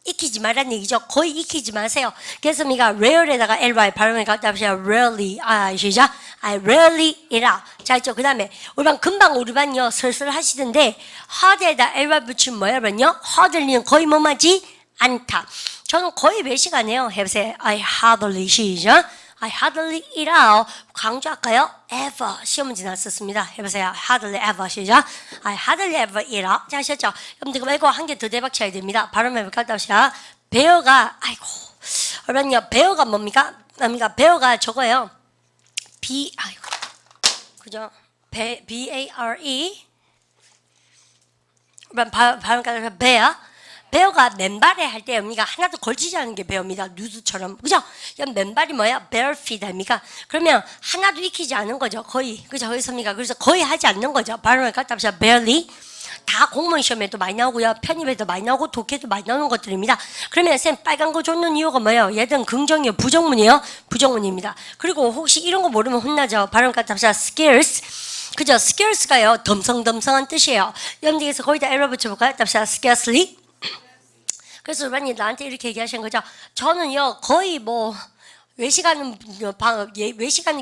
Speaker 1: 익히지 말라는 얘기죠. 거의 익히지 마세요. 그래서 우리가 rare에다가 ly 발음을 갖다 보세요. rarely. 시작. I rarely eat out. 자, 있죠. 그 다음에 우리 반 금방 우리 반요 슬슬 하시던데 hard에다 ly 붙이면 뭐야? 그러면요. hardly는 거의 뭐하지 않다. 저는 거의 외식 안 해요. 해보세요. I hardly 시작. I hardly eat out. 강조할까요? ever. 시험 문제 나왔었습니다. 해보세요. hardly ever 시작. I hardly ever eat out. 자, 아셨죠? 여러분들 그거 말고 한 개 더 대박 쳐야 됩니다. 발음해볼까? 다시야. 베어가, 아이고. 여러분요, 베어가 뭡니까? 베어가 저거예요. 아이고. 그죠? B-A-R-E. 발음가 베어. 베어가 맨발에 할 때 언니가 하나도 걸치지 않은 게 베어입니다. 누드처럼. 그죠? 맨발이 뭐야? bare feet 아닙니까? 그러면 하나도 익히지 않은 거죠. 거의. 그죠? 거기서입니까? 그래서 거의 하지 않는 거죠. 발음을 갖다 보시면 barely. 다 공무원 시험에도 많이 나오고요. 편입에도 많이 나오고 독해도 많이 나오는 것들입니다. 그러면 쌤 빨간 거 줬는 이유가 뭐예요? 얘든 긍정이에요? 부정문이에요? 부정문입니다. 그리고 혹시 이런 거 모르면 혼나죠. 발음 갖다 보시면 scarce. 그죠? scarce가요. 덤성덤성한 뜻이에요. 여러분들께서 거기다 에러 붙여볼까요? 답사 scarcely. 그래서 우리반이 나한테 이렇게 얘기하신 거죠. 저는요 거의 뭐 외식하는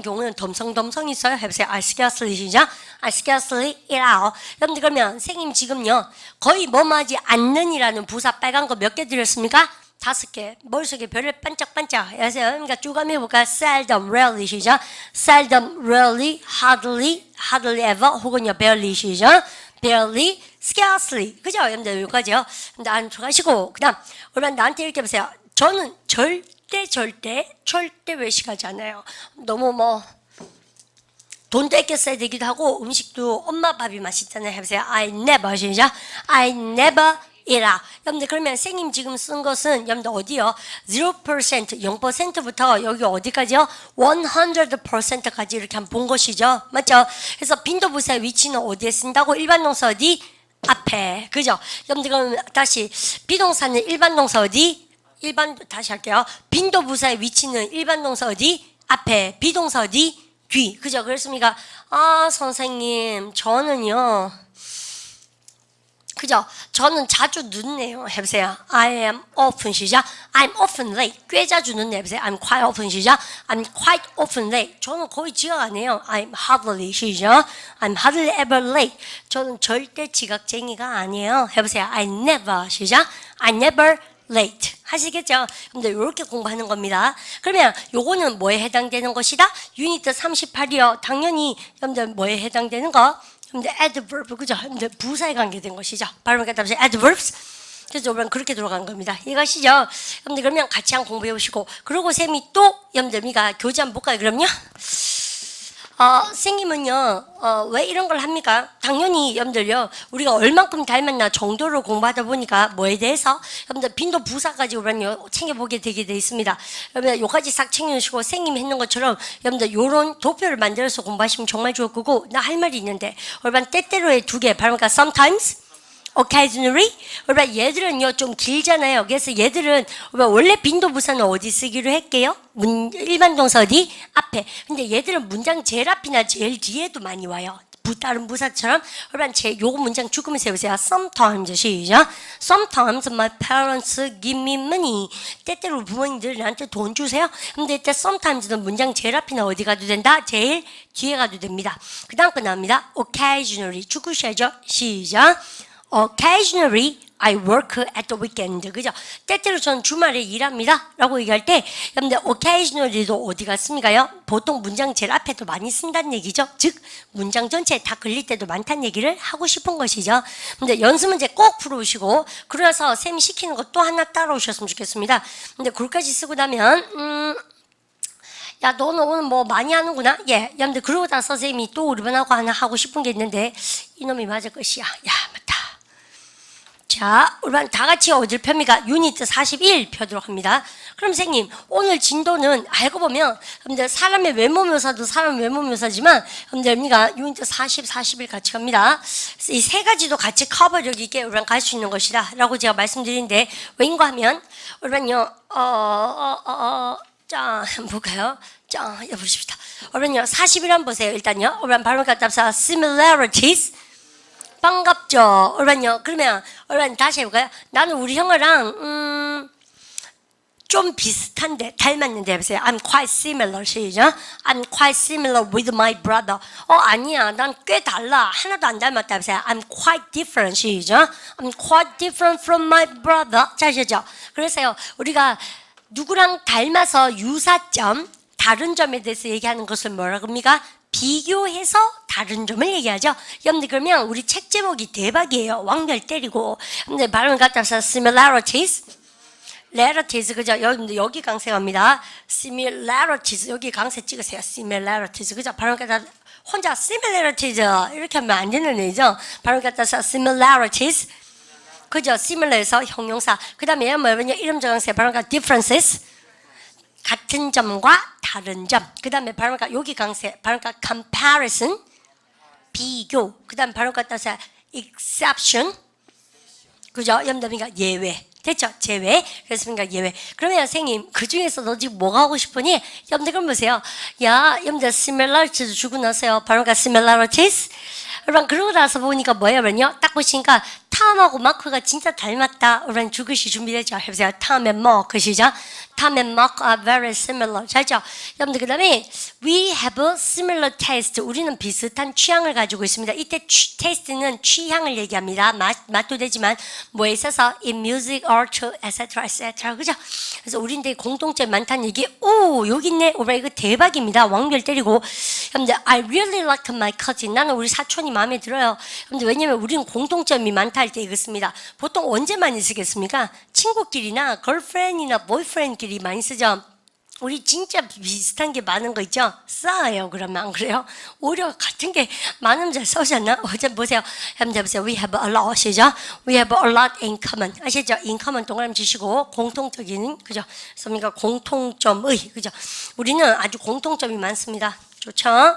Speaker 1: 경우는 덤성덤성 있어요. 해보세요. I scarcely 시작. I scarcely eat out. 여러분들 그러면 선생님 지금요 거의 뭐하지 않는이라는 부사 빨간 거 몇 개 드렸습니까? 5개. 머릿속에 별을 반짝반짝 하세요. 그러니까 쭉 한번 해볼까요? seldom, rarely 시작. seldom, rarely, hardly, hardly ever 혹은요 barely 시작. barely, scarcely. 그죠? 여러분들 여기까지요. 근데 안 들어가시고 그다음 여러분 나한테 이렇게 보세요. 저는 절대 외식하지 않아요. 너무 뭐 돈도 아껴 써야 되기도 하고 음식도 엄마 밥이 맛있잖아요. 해보세요. I never 시작. I never eat out. 여러분들 그러면 선생님 지금 쓴 것은 여러분들 어디요? 0%, 0%부터 여기 어디까지요? 100%까지 이렇게 한번 본 것이죠. 맞죠? 그래서 빈도부사의 위치는 어디에 쓴다고? 일반 동사 어디? 앞에. 그죠? 여러분들 그럼 다시 비동사는 일반 동사 어디? 일반 다시 할게요. 빈도 부사의 위치는 일반 동사 어디? 앞에. 비동사 어디? 뒤. 그죠? 그렇습니까? 아, 선생님, 저는요. 그죠? 저는 자주 늦네요. 해보세요. I am often 시작. I'm often late. 꽤 자주 늦네. 해보세요. I'm quite often 시작. I'm quite often late. 저는 거의 지각 안 해요. I'm hardly 시작. I'm hardly ever late. 저는 절대 지각쟁이가 아니에요. 해보세요. I never 시작. I never late. 하시겠죠? 근데 이렇게 공부하는 겁니다. 그러면 요거는 뭐에 해당되는 것이다? 유니트 38이요. 당연히 여러분들 뭐에 해당되는 거? 근데 adverb 그죠? 근데 부사에 관계된 것이죠. 발음을 갖다 보세요. adverbs. 그래서 여러분 그렇게 돌아간 겁니다. 이해가시죠? 여러분들 그러면 같이 한번 공부해 보시고 그리고 쌤이 또 여러분들 미가 교재 한번 볼까요? 그럼요. 선생님은요, 왜 이런 걸 합니까? 당연히 여러분들요, 우리가 얼만큼 닮았나 정도로 공부하다 보니까 뭐에 대해서 여러분들 빈도 부사까지 우리는요 챙겨보게 되게 돼 있습니다. 여러분들 요까지 싹 챙겨주시고 선생님이 했는 것처럼 여러분들 요런 도표를 만들어서 공부하시면 정말 좋을 거고 나 할 말이 있는데 여러분 때때로의 두 개, 그러니까 sometimes occasionally. 그러니까 얘들은요 좀 길잖아요. 그래서 얘들은 원래 빈도 부사는 어디 쓰기로 할게요? 일반 동사 어디? 앞에. 근데 얘들은 문장 제일 앞이나 제일 뒤에도 많이 와요. 다른 부사처럼. 그러면 요거 문장 죽으면서 해보세요. Sometimes 시작. Sometimes my parents give me money. 때때로 부모님들 나한테 돈 주세요. 근데 이때 sometimes는 문장 제일 앞이나 어디 가도 된다? 제일 뒤에 가도 됩니다. 그 다음 거 나옵니다. Occasionally 죽으셔야죠. 시작. Occasionally I work at the weekend. 그죠? 때때로 저는 주말에 일합니다. 라고 얘기할 때, 여러분들 occasionally도 어디 갔습니까요? 보통 문장 제일 앞에도 많이 쓴다는 얘기죠. 즉, 문장 전체에 다 걸릴 때도 많다는 얘기를 하고 싶은 것이죠. 근데 연습 문제 꼭 풀어오시고, 그래서 쌤이 시키는 거 또 하나 따라오셨으면 좋겠습니다. 근데 그걸까지 쓰고 나면, 야, 너는 오늘 뭐 많이 하는구나? 예. 여러분들, 그러고 나서 선생님이 또 우리반하고 하나 하고 싶은 게 있는데, 이놈이 맞을 것이야. 야, 맞다. 자, 우리 다 같이 어딜 펴니까 유니트 41 펴도록 합니다. 그럼 선생님, 오늘 진도는 알고 보면 여러분들 사람의 외모 묘사도 사람 외모 묘사지만 여러분들 우리가 유니트 40, 41 같이 갑니다. 이 세 가지도 같이 커버력 있게 우리랑 갈 수 있는 것이다 라고 제가 말씀드리는데 왜인가 하면 우리는요 자, 한번 볼까요? 자, 보십시다. 우리는요 41 한번 보세요. 일단요. 우리 발음 갖다 합시다. similarities. 반갑죠. 얼마요? 그러면 얼마 다시 해볼까요? 나는 우리 형이랑 좀 비슷한데 닮았는데 해보세요. I'm quite similar. 시작. I'm quite similar with my brother. 아니야. 난 꽤 달라. 하나도 안 닮았다 해보세요. I'm quite different. 시작. I'm quite different from my brother. 잘 아시죠? 그래서요. 우리가 누구랑 닮아서 유사점, 다른 점에 대해서 얘기하는 것을 뭐라고 합니까? 비교해서 다른 점을 얘기하죠. 여러분들 그러면 우리 책 제목이 대박이에요. 왕별 때리고. 근데 발음 갖다 서 similarities, relatives 그죠? 여러분들 여기 강세 갑니다. similarities 여기 강세 찍으세요. similarities 그죠? 발음 갖다 혼자 similarities 이렇게 하면 안 되는 얘기죠. 발음 갖다 서 similarities 그죠? similar에서 형용사. 그 다음에 뭐냐면 이름 저강세 발음 갖다 differences 같은 점과 다른 점. 그 다음에 발음가 여기 강세. 발음가 comparison 비교. 그 다음에 발음가 따서 exception. 그죠? 여러분들 예외. 됐죠? 제외. 그렇습니까? 예외. 그러면 선생님 그 중에서 너 지금 뭐가 하고 싶으니? 여러분들 그럼 보세요. 야, 여러분들 similarities 주고 나서요. 발음가 similarities. 여러분 그러고 나서 보니까 뭐예요? 딱 보시니까 탐하고 마크가 진짜 닮았다. 여러분 죽으시 준비되죠? 해보세요. 탐 and 마크 시작. Tom and Mark are very similar. 잘죠? 여러분들 그 다음에 we have a similar taste. 우리는 비슷한 취향을 가지고 있습니다. 이때 taste는 취향을 얘기합니다. 맛도 되지만 뭐에 있어서 in music, art, etc. etc. 그죠? 그래서 우리는 되게 공통점이 많다는 얘기. 오 여기 있네. 오라 이거 대박입니다. 왕별 때리고. 여러분들 I really like my cousin. 나는 우리 사촌이 마음에 들어요. 여러분들 왜냐면 우리는 공통점이 많다 할 때 이렇습니다. 보통 언제 많이 쓰겠습니까? 친구끼리나 girlfriend이나 boyfriend끼리 많이 쓰죠. 우리 진짜 비슷한 게 많은 거 있죠? 싸요. 그러면 안 그래요? 오히려 같은 게 많으면 잘 싸우지 않나? 어제 보세요. 한번 해보세요. We have a lot. 시죠? We have a lot in common. 아시죠? in common 동그라미 치시고 공통적인 그죠? 그러니까 공통점의 그죠? 우리는 아주 공통점이 많습니다. 좋죠?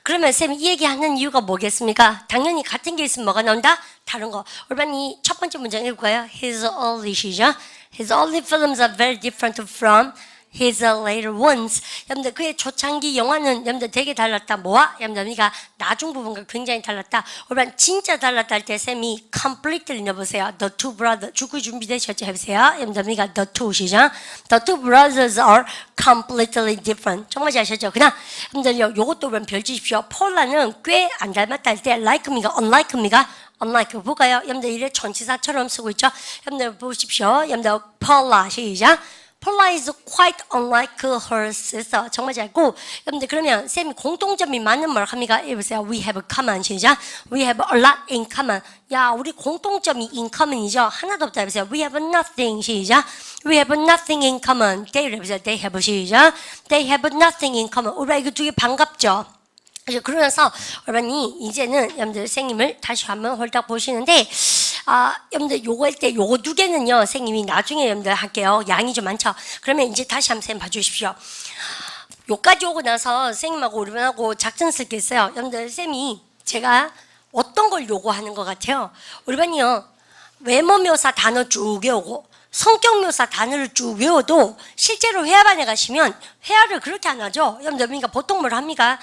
Speaker 1: 그러면 쌤이 이 얘기하는 이유가 뭐겠습니까? 당연히 같은 게 있으면 뭐가 나온다? 다른 거. 올바니 첫 번째 문장 읽을까요? He's early 시죠? His early films are very different from his later ones. 여러분들 그의 초창기 영화는 여러분들 되게 달랐다. 뭐와? 여러분들 그러니까 나중 부분과 굉장히 달랐다. 여러분 진짜 달랐다 할 때 쌤이 completely 넣어보세요. The two brothers. 죽을 준비되셨죠? 해보세요. 여러분들 그러니까 the two 시죠. The two brothers are completely different. 정말 잘 아셨죠? 그냥 여러분들 요것도 그럼 별 주십시오. 폴라는 꽤 안 닮았다 할 때 like me가 unlike me가 unlike 볼까요? 여러분들 이래 전치사처럼 쓰고 있죠? 여러분들 보십시오. 여러분들 폴라 시작. Paula is quite unlike her sister. 정말 잘고 여러분들 그러면 쌤이 공통점이 많은 뭘 합니까? 해보세요. We have common 시작. We have a lot in common. 야 우리 공통점이 in common이죠. 하나도 없다 해보세요. We have nothing 시작. We have nothing in common. They 해보세요. They have 시작. They have nothing in common. 우리 이거 되게 반갑죠. 그러면서 여러분이 이제는 여러분들 선생님을 다시 한번 홀딱 보시는데 여러분들 요거 할 때 요거 두 개는요 선생님이 나중에 여러분들 할게요. 양이 좀 많죠. 그러면 이제 다시 한번 선생님 봐주십시오. 요까지 오고 나서 선생님하고 우리하고 작전 쓸 게 있어요. 여러분들 쌤이 제가 어떤 걸 요구하는 것 같아요. 우리 반이요 외모 묘사 단어 쭉 외우고 성격 묘사 단어를 쭉 외워도 실제로 회화반에 가시면 회화를 그렇게 안 하죠. 여러분들 그러니까 보통 뭘 합니까?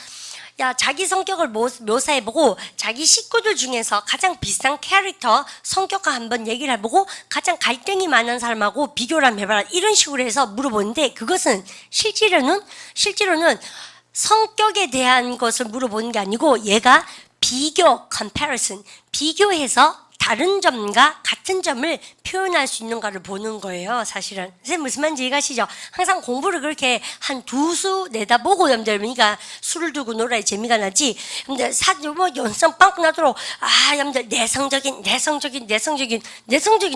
Speaker 1: 야 자기 성격을 묘사해보고 자기 식구들 중에서 가장 비슷한 캐릭터 성격과 한번 얘기를 해보고 가장 갈등이 많은 사람하고 비교를 한번 해봐라 이런 식으로 해서 물어보는데 그것은 실제로는 성격에 대한 것을 물어보는 게 아니고 얘가 비교 comparison 비교해서 다른 점과 같은 점을 표현할 수 있는가를 보는 거예요. 사실은 선생님 무슨 말인지 이해가시죠? 항상 공부를 그렇게 한 두 수 내다보고 여러분들 그러니까 술을 두고 놀아야 재미가 나지. 여러분들 뭐 연상 빵꾸 나도록 여러분들 내성적인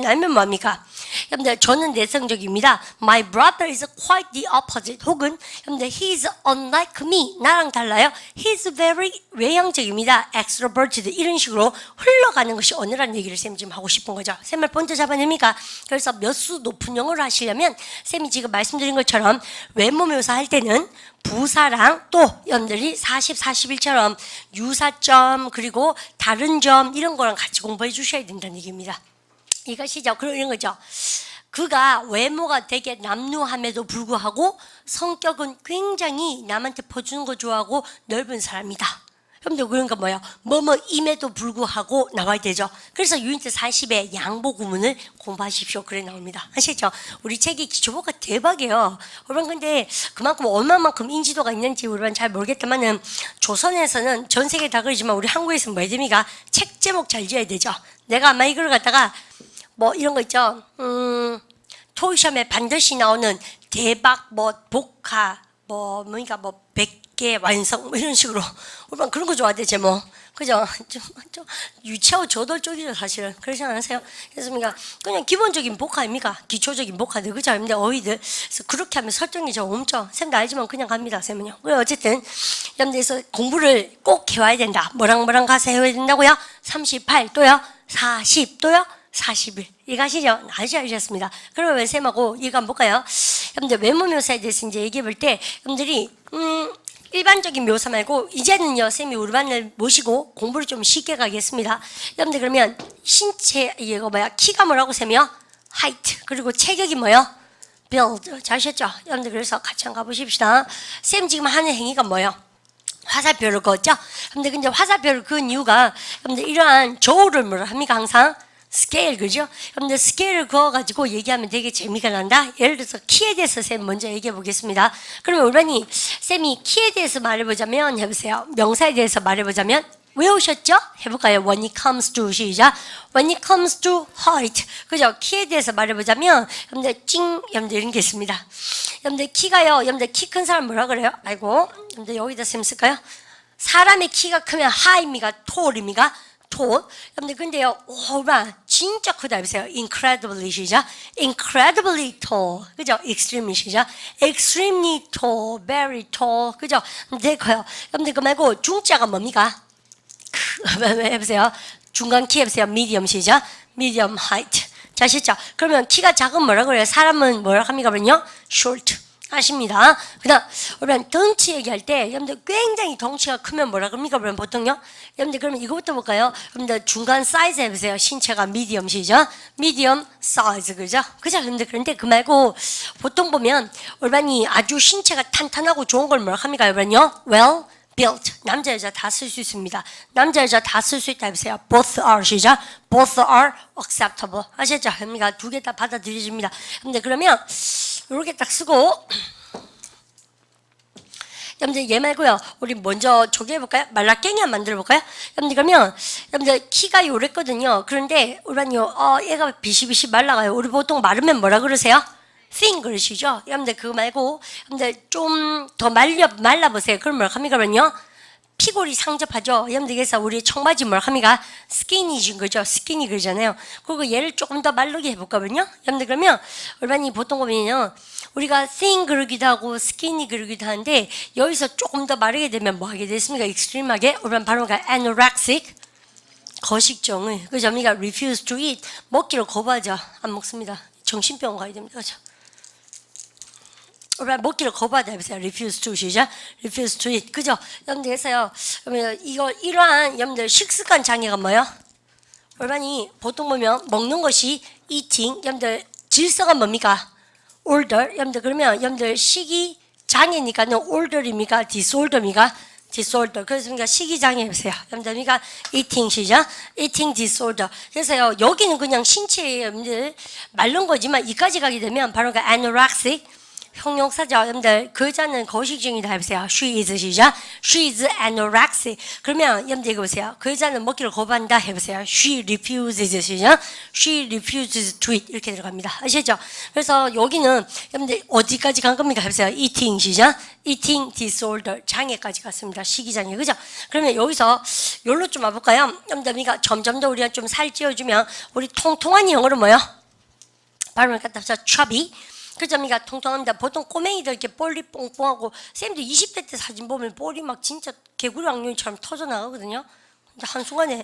Speaker 1: 알면 뭐합니까? 여러분들 저는 내성적입니다. My brother is quite the opposite. 혹은 여러분들 he is unlike me. 나랑 달라요. He is very 외향적입니다. extroverted. 이런 식으로 흘러가는 것이 언어라는 얘기를 쌤이 지금 하고 싶은 거죠. 쌤을 본드 잡아냅니까? 그래서 몇 수 높은 영어를 하시려면 쌤이 지금 말씀드린 것처럼 외모 묘사할 때는 부사랑 또 여러분들이 40, 41처럼 유사점 그리고 다른 점 이런 거랑 같이 공부해 주셔야 된다는 얘기입니다. 이것이죠. 그런 거죠. 그가 외모가 되게 남루함에도 불구하고 성격은 굉장히 남한테 퍼주는 거 좋아하고 넓은 사람이다. 여러분들 그러니까 뭐야? 임에도 불구하고 나와야 되죠. 그래서 유니트 40의 양보 구문을 공부하십시오. 그래 나옵니다. 아시죠? 우리 책이 기초보가 대박이에요. 여러분 근데 그만큼 얼마만큼 인지도가 있는지 우리는 잘 모르겠다만은 조선에서는 전 세계 다 그러지만 우리 한국에서는 뭐 해야 됩니까? 책 제목 잘 지어야 되죠. 내가 아마 이걸 갖다가 뭐 이런 거 있죠. 토익시험에 반드시 나오는 대박 복화 뭐니까 100개 완성 이런 식으로 우리만 그런 거 좋아하대 제목 그죠? 좀 유치하고 저돌 쪽이죠 사실은 그렇지 않으세요? 그래서 그냥 기본적인 복화입니까? 기초적인 복화들 그죠? 근데 어휘들 그래서 그렇게 하면 설정이 좀 엄청 쌤도 알지만 그냥 갑니다 쌤은요. 그래 어쨌든 여러분들에서 공부를 꼭 해와야 된다. 뭐랑 가서 해와야 된다고요? 38 또요? 40 또요? 41 이거 아시죠? 아시셨습니다. 그러면 쌤하고 이거 한번 볼까요? 여러분들 외모 묘사에 대해서 이제 얘기해 볼 때 여러분들이 일반적인 묘사 말고 이제는요 쌤이 우리 반을 모시고 공부를 좀 쉽게 가겠습니다. 여러분들 그러면 신체 이거 키가 뭐라고 쌤이요? height 그리고 체격이 뭐요? build 잘 아셨죠? 여러분들 그래서 같이 한번 가보십시다. 쌤 지금 하는 행위가 뭐요? 화살표를 그었죠? 근데 화살표를 그은 이유가 여러분들 이러한 저울을 뭐라 합니까 항상? 스케일 그죠? 여러분들 스케일을 그어가지고 얘기하면 되게 재미가 난다. 예를 들어서 키에 대해서 쌤 먼저 얘기해 보겠습니다. 그러면 우리반이 쌤이 키에 대해서 말해보자면 해보세요. 명사에 대해서 말해보자면 외우셨죠? 해볼까요? When it comes to 시작. When it comes to height 그죠? 키에 대해서 말해보자면 여러분들 여러분들 이런 게 있습니다. 여러분들 키가요. 여러분들 키 큰 사람 뭐라 그래요? 아이고 여러분들 여기다 쌤 쓸까요? 사람의 키가 크면 high입니까? tall입니까? tall. 여러분들 근데요, 진짜 크다 해보세요. incredibly 시작. incredibly tall. 그죠? extremely 시작. extremely tall, very tall. 그죠? 되게 커요. 여러분들 그 말고 중자가 뭡니까? 해보세요. 중간 키 해보세요. medium 시작. medium height. 자시죠? 그러면 키가 작은 뭐라 그래요? 사람은 뭐라 합니까? 그러면요? short. 아십니다. 그다음 우리는 덩치 얘기할 때 여러분들 굉장히 덩치가 크면 뭐라 그럽니까? 그러면 보통요. 여러분들 그러면 이거부터 볼까요? 여러분들 중간 사이즈 해보세요. 신체가 미디엄 시죠. 미디엄 사이즈 그죠? 그죠? 여러분들 그런데 그 말고 보통 보면 우리반이 아주 신체가 탄탄하고 좋은 걸 뭐라 합니까? 여러분요? Well built. 남자 여자 다 쓸 수 있습니다. 남자 여자 다 쓸 수 있다 해보세요. Both are 시죠. Both are acceptable. 아셨죠? 그러니까 두 개 다 받아들여집니다. 근데 그러면 이렇게 딱 쓰고 여러분들 얘 말고요. 우리 먼저 저기 해볼까요? 말라깽이 한번 만들어 볼까요? 여러분들 그러면 여러분들 키가 요랬거든요. 그런데 우리는요, 얘가 비시비시 말라가요. 우리 보통 마르면 뭐라 그러세요? thin 그러시죠? 여러분들 그거 말고 여러분들 좀 더 말라보세요. 그럼 뭐라 합니까? 그러면요. 피골이 상접하죠. 여러분들 그래서 우리 청바지 뭐라 합니까? 스키니진 거죠. 스키니 그러잖아요. 그리고 얘를 조금 더 마르게 해볼까요? 여러분들 그러면 우리반이 보통 보면요. 우리가 thin 그러기도 하고 skinny 그러기도 하는데 여기서 조금 더 마르게 되면 뭐 하게 됐습니까? 익스트림하게 우리반 바로 anorexic 거식증을 그죠? 우리가 refuse to eat 먹기를 거부하죠. 안 먹습니다. 정신병 가야 됩니다. 그죠? 우리가 먹기를 거부하다 해보세요. refuse to 시작. refuse to eat. 그죠? 여러분들 해서요. 그러면 이러한 여러분들 식습관 장애가 뭐예요? 우리반이 보통 보면 먹는 것이 eating. 여러분들 질서가 뭡니까? order. 여러분들 그러면 여러분들 식이 장애니까는 order입니까? disorder입니까? disorder. 그래서 그러니까 식이 장애 해보세요. 여러분들 그러니까 eating 시작. eating disorder. 그래서요. 여기는 그냥 신체에 여러분들 마른 거지만 이까지 가게 되면 바로 그 anorexic 형용사죠. 여러분들 그 여자는 거식증이다 해보세요. She is 시작. She is anorexic. 그러면 여러분들 이거 보세요. 그 여자는 먹기를 거부한다 해보세요. She refuses 시작. She refuses to eat 이렇게 들어갑니다. 아시죠? 그래서 여기는 여러분들 어디까지 간 겁니까 해보세요. Eating 시작. Eating disorder 장애까지 갔습니다. 식이장애 그죠? 그러면 여기서 여기로 좀 와볼까요? 여러분들 그러니까 점점 더 우리가 좀 살 찌워주면 우리 통통한 영어로 뭐요? 발음을 갖다 써 chubby. 그죠? 그러니까 통통합니다. 보통 꼬맹이들 이렇게 볼이 뽕뽕하고 쌤도 20대 때 사진 보면 볼이 막 진짜 개구리 왕눈이처럼 터져 나가거든요. 근데 한순간에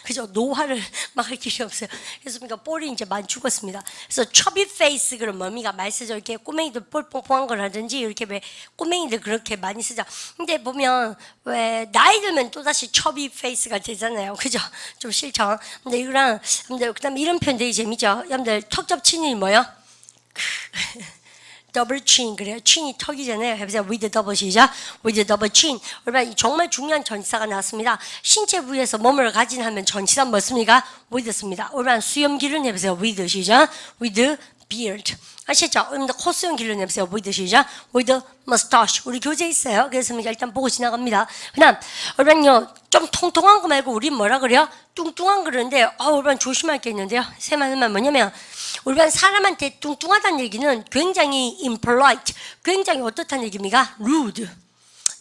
Speaker 1: 그죠? 노화를 막을 길이 없어요. 그래서 그러니까 볼이 이제 많이 죽었습니다. 그래서 chubby face 그런 뭡니까? 말 쓰죠. 이렇게 꼬맹이들 볼 뽕뽕한 걸 하든지 이렇게 왜 꼬맹이들 그렇게 많이 쓰죠. 근데 보면 왜 나이 들면 또 다시 chubby face가 되잖아요. 그죠? 좀 싫죠. 근데 이거랑 근데 그다음에 이런 표현 되게 재미죠. 여러분들 턱 접친이 뭐요? 더블 친 그래요. 친이 턱이잖아요. 해보세요. with 더블 시작. with 더블 친. 여러분 정말 중요한 전치사가 나왔습니다. 신체 부위에서 몸을 가진 하면 전치사 뭐습니까? with습니다. 여러분 수염기를 해보세요. with 시작. with beard. 아시죠? 여러분들 콧수염 기를 내보세요. with 시작. with mustache. 우리 교재 있어요. 그래서 일단 보고 지나갑니다. 그다음 여러분요 좀 통통한 거 말고 우리 뭐라 그래요? 뚱뚱한 그러는데 여러분 조심할 게 있는데요. 세 말만 뭐냐면 우리 반 사람한테 뚱뚱하다는 얘기는 굉장히 impolite, 굉장히 어떻다는 얘기입니까? rude.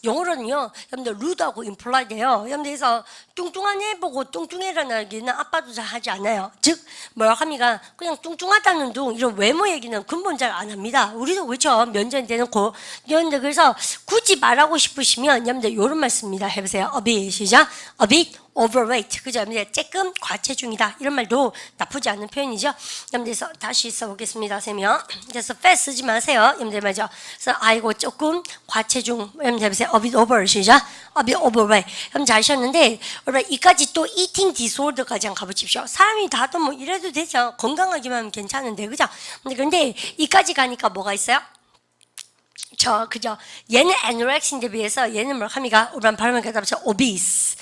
Speaker 1: 영어로는요, 여러분들 rude하고 impolite예요. 여러분들 그래서 뚱뚱한 애 보고 뚱뚱해라는 얘기는 아빠도 잘 하지 않아요. 즉 뭐라 합니까? 그냥 뚱뚱하다는 둥 이런 외모 얘기는 근본 잘 안 합니다. 우리도 그렇죠. 면전 대놓고 여러분들 그래서 굳이 말하고 싶으시면 여러분들 이런 말씀입니다. 해보세요. a bit 시작. a bit overweight. 그죠? 조금 과체중이다. 이런 말도 나쁘지 않은 표현이죠. 여러분들 다시 써보겠습니다. 세명. 그래서 fat 쓰지 마세요. 여러분들 말이죠. 그래서 아이고 조금 과체중. 여러분들 해보세요. a bit over 시작. a bit overweight. 여러분 잘 하셨는데 여러분 이까지 또 eating disorder까지 한번 가보십시오. 사람이 다도 뭐 이래도 되죠. 건강하기만 하면 괜찮은데 그죠? 근데 이까지 가니까 뭐가 있어요? 그죠? 얘는 anorex인데 비해서 얘는 뭐 합니까? 우리만 발음을 갖다 붙여 obese.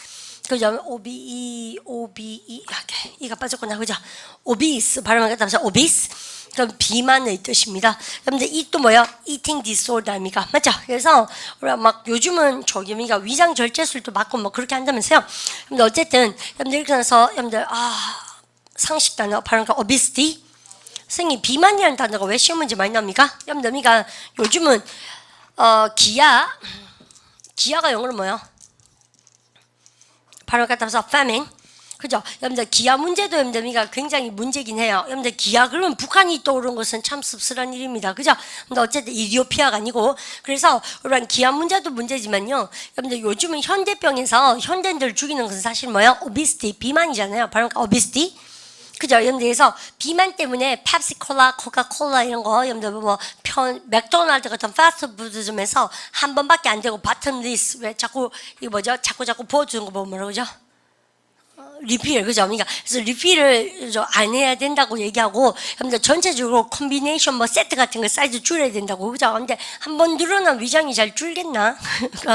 Speaker 1: 그죠? OBE, 이가 빠졌구나. 그죠? obese 발음을 갖다 붙여 obese. 그럼 비만의 뜻입니다. 그런데 이 또 뭐야? eating disorder입니까? 맞죠? 그래서 우리가 막 요즘은 저기입니까? 위장 절제술도 맞고 뭐 그렇게 한다면서요. 근데 어쨌든 여러분들 이렇게 해서 여러분들 상식 단어 발음과 obesity. 선생님 비만이라는 단어가 왜 시험 문제 많이 나옵니까? 여러분들 그러니까 요즘은 기아가 영어로 뭐요? 발음 갖다 서 famine. 그죠? 여러분들 기아 문제도 여러분들 굉장히 문제긴 해요. 여러분들 기아 그러면 북한이 떠오르는 것은 참 씁쓸한 일입니다. 그죠? 근데 어쨌든 이디오피아가 아니고 그래서 여러분 기아 문제도 문제지만요. 여러분들 요즘은 현대병에서 현대인들 죽이는 것은 사실 뭐예요? obesity 비만이잖아요. 바로 obesity. 그죠? 여러분들에서 비만 때문에 펩시콜라, 코카콜라 이런 거 여러분들 맥도날드 같은 패스트푸드점에서 한 번밖에 안 되고 바텀리스 왜 자꾸 이거 뭐죠? 자꾸 부어주는 거 보면 뭐라고 그러죠? 리필, 그죠? 그러니까 그래서 리필을 안 해야 된다고 얘기하고, 여러분들 전체적으로 콤비네이션 세트 같은 거 사이즈 줄여야 된다고, 그죠? 근데 한번 늘어난 위장이 잘 줄겠나?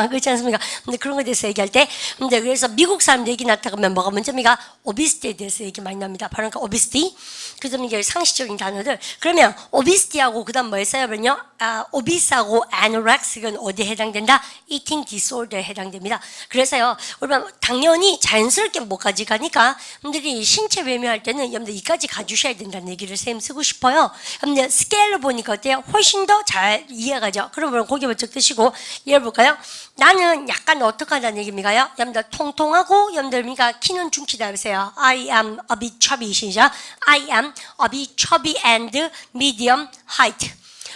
Speaker 1: 그렇지 않습니까? 근데 그런 거에 대해서 얘기할 때, 근데 그래서 미국 사람들 얘기 나타 그러면 뭐가 먼저입니까? 오비스티에 대해서 얘기 많이 납니다. 바로 그러니까 오비스티. 그래서 이게 상식적인 단어들. 그러면 오비스티하고 그다음 뭐 했어요? 그러면요, 오비스하고 아노렉식은 어디에 해당된다? eating disorder에 해당됩니다. 그래서요, 여러분 당연히 자연스럽게 뭐까지 가니까 여러분들이 신체 외면할 때는 여러분들 이까지 가주셔야 된다는 얘기를 쌤 쓰고 싶어요. 여러분들 스케일로 보니까 어때요? 훨씬 더 잘 이해가죠. 그러면 고개 번쩍 드시고 이해 볼까요? 나는 약간 어떻게 하다는 얘기입니까요? 여러분들 통통하고 여러분들니까 키는 중키다 보세요. I am a bit chubby 시작. I am a bit chubby and medium height.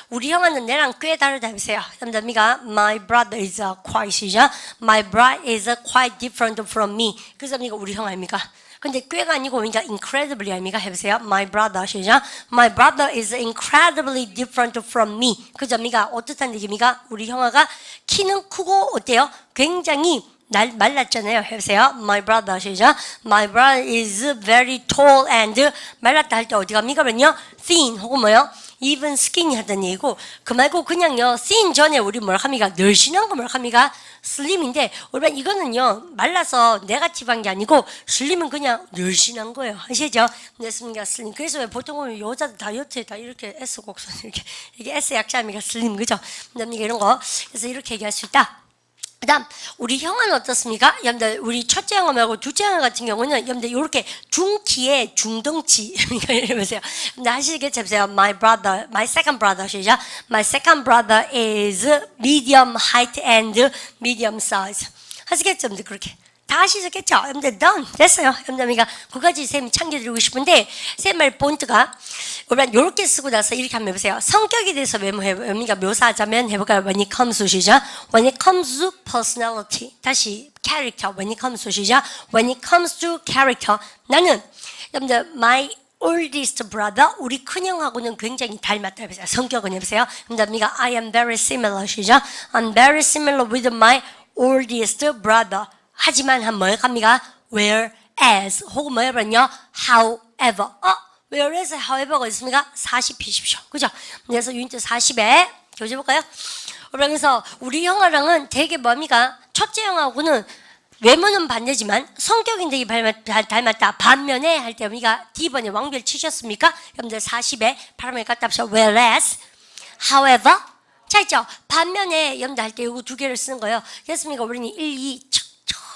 Speaker 1: 우리 형아는 내랑 꽤 다르다 보세요. 여러분들 my brother is quite 시작. My brother is quite different from me. 그래서 우리 형 아닙니까? 근데 꽤가 아니고 그러니까 incredibly 아닙니까? 해보세요. My brother 시작. My brother is incredibly different from me. 그죠? 어떻다는 얘기입니까? 우리 형아가 키는 크고 어때요? 굉장히 말랐잖아요. 해보세요. My brother 시작. My brother is very tall and 말랐다 할 때 어디 갑니까? 그러면요. thin 혹은 뭐요? even skinny 하던 얘기고, 그 말고 그냥요, thin 전에 우리 뭘 합니까? 늘씬한 거 뭘 합니까? slim인데, 여러분 이거는요, 말라서 네거티브한 게 아니고, slim은 그냥 늘씬한 거예요. 아시죠? 됐습니까? slim. 그래서 왜 보통 보면 여자들 다이어트에 다 이렇게 S 곡선, 이게 S 약자입니까? slim, 그죠? 이런 거. 그래서 이렇게 얘기할 수 있다. 그 다음 우리 형은 어떻습니까? 여러분들 우리 첫째 형아 말고 둘째 형아 같은 경우는 여러분들 이렇게 중키에 중덩치 이러면서요. 근데 하시겠죠? 보세요. My brother, my second brother 시작. My second brother is medium height and medium size. 하시겠죠? 여러분들 그렇게 다 하시겠죠? 여러분들 done 됐어요. 여러분들 그까지 쌤이 참겨드리고 싶은데 쌤 말 본트가 여러분 이렇게 쓰고 나서 이렇게 한번 해보세요. 성격에 대해서 묘사하자면 해볼까요? When it comes to 시작. When it comes to personality. 다시 character. When it comes to 시작. When it comes to character. 나는 여러분들 my oldest brother 우리 큰형하고는 굉장히 닮았다 해보세요. 성격은 해보세요. 여러분들 I am very similar 시작. I'm very similar with my oldest brother. 하지만 뭘 갑니까? Whereas 혹은 뭐예요? however. whereas however가 있습니까? 40 피십시오. 그죠? 그래서 유니트 40에 교재 볼까요? 그러면서 우리 형아랑은 되게 뭡니까? 첫째 형하고는 외모는 반대지만 성격은 되게 닮았다. 반면에 할 때 우리가 D번에 왕별 치셨습니까? 여러분들 40에 바람을 갖다 합시다. Whereas, however. 자 있죠? 반면에 여러분들 할 때 이거 두 개를 쓰는 거예요. 됐습니까? 우리는 1, 2,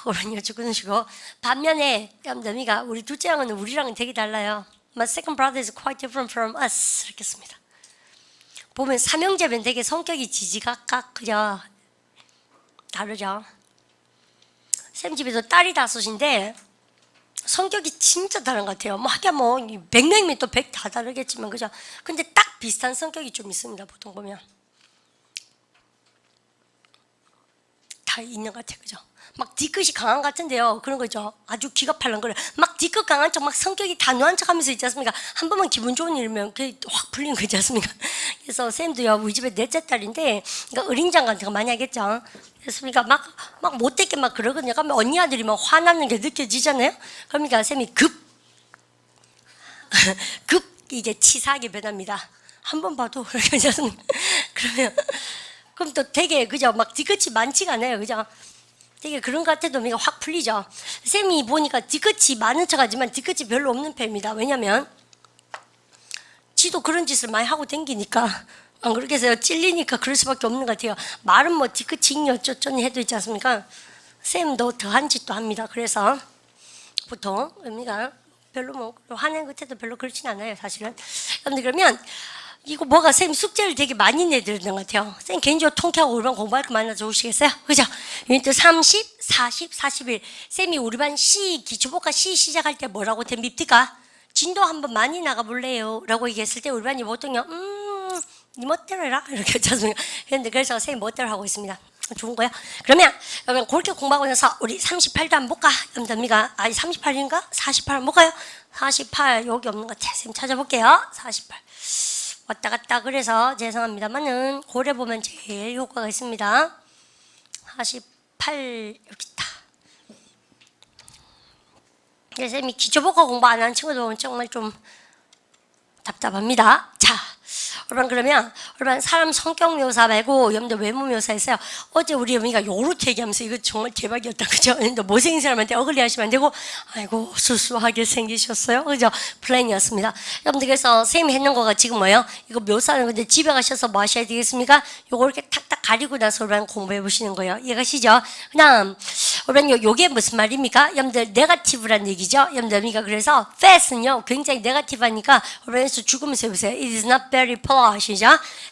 Speaker 1: 그러니까 주근시고 반면에 여러분들 우리 둘째 형은 우리랑은 되게 달라요. My second brother is quite different from us. 이렇게 씁니다. 보면 삼형제면 되게 성격이 지지각각 그죠? 다르죠? 쌤 집에도 딸이 5인데 성격이 진짜 다른 것 같아요. 하긴 100명이면 또 100 다 다르겠지만 그죠? 근데 딱 비슷한 성격이 좀 있습니다. 보통 보면 다 있는 것 같아요. 그죠? 뒤끝이 강한 것 같은데요. 그런 거죠. 아주 기가 팔랑거려. 뒤끝 강한 척 성격이 단호한 척 하면서 있지 않습니까? 한 번만 기분 좋은 일이면 그게 확 풀리는 거지 않습니까? 그래서 쌤도요, 우리 집에 넷째 딸인데, 그러니까 어린장 같은 거 많이 하겠죠. 그렇습니까? 막 못되게 그러거든요. 그러면 언니 아들이 화나는 게 느껴지잖아요? 그러니까 쌤이 급 이게 치사하게 변합니다. 한 번 봐도 그렇게 하지 않습니까? 그럼 또 되게, 그죠? 뒤끝이 많지가 않아요. 그죠? 되게 그런 것 같아도 확 풀리죠. 쌤이 보니까 뒤끝이 많은 척 하지만 뒤끝이 별로 없는 편입니다. 왜냐면 지도 그런 짓을 많이 하고 댕기니까 안 그렇게 해서요. 찔리니까 그럴 수밖에 없는 것 같아요. 말은 뒤끝이 어쩌니 해도 있지 않습니까? 쌤도 더한 짓도 합니다. 그래서 보통 별로 화낸 것 해도 별로 그렇진 않아요. 사실은. 그러면 이거 뭐가 쌤 숙제를 되게 많이 내드리는 것 같아요. 쌤 개인적으로 통쾌하고 우리 반 공부할 거 많아 좋으시겠어요? 그죠? 유니트 30, 40, 41. 쌤이 우리 반 C, 기초복과 C 시작할 때 뭐라고 됩니까? 진도 한번 많이 나가볼래요? 라고 얘기했을 때 우리 반이 보통요, 니 멋대로 해라? 이렇게 했지 않습니까? 그런데 그래서 쌤이 멋대로 하고 있습니다. 있으면 좋은 거예요. 그러면 여러분 그렇게 공부하고 나서 우리 38도 한번 볼까? 염담이가 38인가? 48 한번 볼까요? 48 여기 없는 거 선생님 찾아볼게요. 48 왔다 갔다 그래서 죄송합니다만은 고래 보면 제일 효과가 있습니다. 48 여기 있다. 선생님이 기초복과 공부 안 하는 친구들은 정말 좀 답답합니다. 자, 여러분 그러면 여러분 사람 성격 묘사 말고 여러분들 외모 묘사했어요. 어제 우리 어머니가 요렇게 얘기하면서 이거 정말 대박이었다, 그죠? 근데 못생긴 사람한테 어글리 하시면 안 되고, 아이고 수수하게 생기셨어요, 그죠? 플랜이었습니다. 여러분들 그래서 선생님이 했는 거가 지금 뭐예요? 이거 묘사하는 건데 집에 가셔서 뭐 하셔야 되겠습니까? 요거 이렇게 탁탁 가리고 나서 여러분 공부해 보시는 거예요. 이해가시죠? 그다음 여러분 요게 무슨 말입니까? 여러분들 네거티브란 얘기죠. 여러분들 그러니까 그래서 fast는요 굉장히 네거티브하니까 여러분에서 죽으면서 해보세요. It is not very polite. 시죠?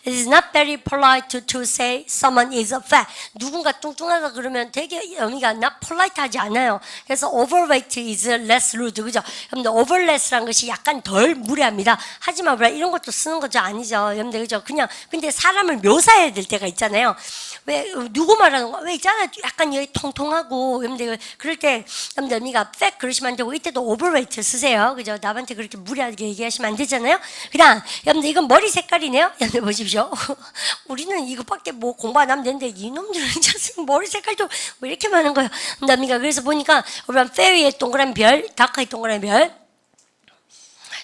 Speaker 1: It is not very polite to say someone is fat. 누군가 뚱뚱하다 그러면 되게 의미가 not polite하지 않아요. 그래서 overweight is less rude, 그죠? 여러분들 overless라는 것이 약간 덜 무례합니다. 하지만 이런 것도 쓰는 거죠? 아니죠, 여러분들 그죠? 그냥 근데 사람을 묘사해야 될 때가 있잖아요. 왜 누구 말하는 거? 왜 있잖아, 약간 여기 통통하고 여러분들 그럴 때 여러분들 의미가 fat 그러시면 안 되고 이때도 overweight 쓰세요, 그죠? 남한테 그렇게 무례하게 얘기하시면 안 되잖아요. 그다음 여러분들 이건 머리 색깔이네요. 여러분들 보십시오. 우리는 이것밖에 뭐 공부 안 하면 되는데 이놈들은 머리 색깔도 왜 이렇게 많은 거예요? 남이가 그래서 보니까 우리가 페어의 동그란 별, 다크의 동그란 별.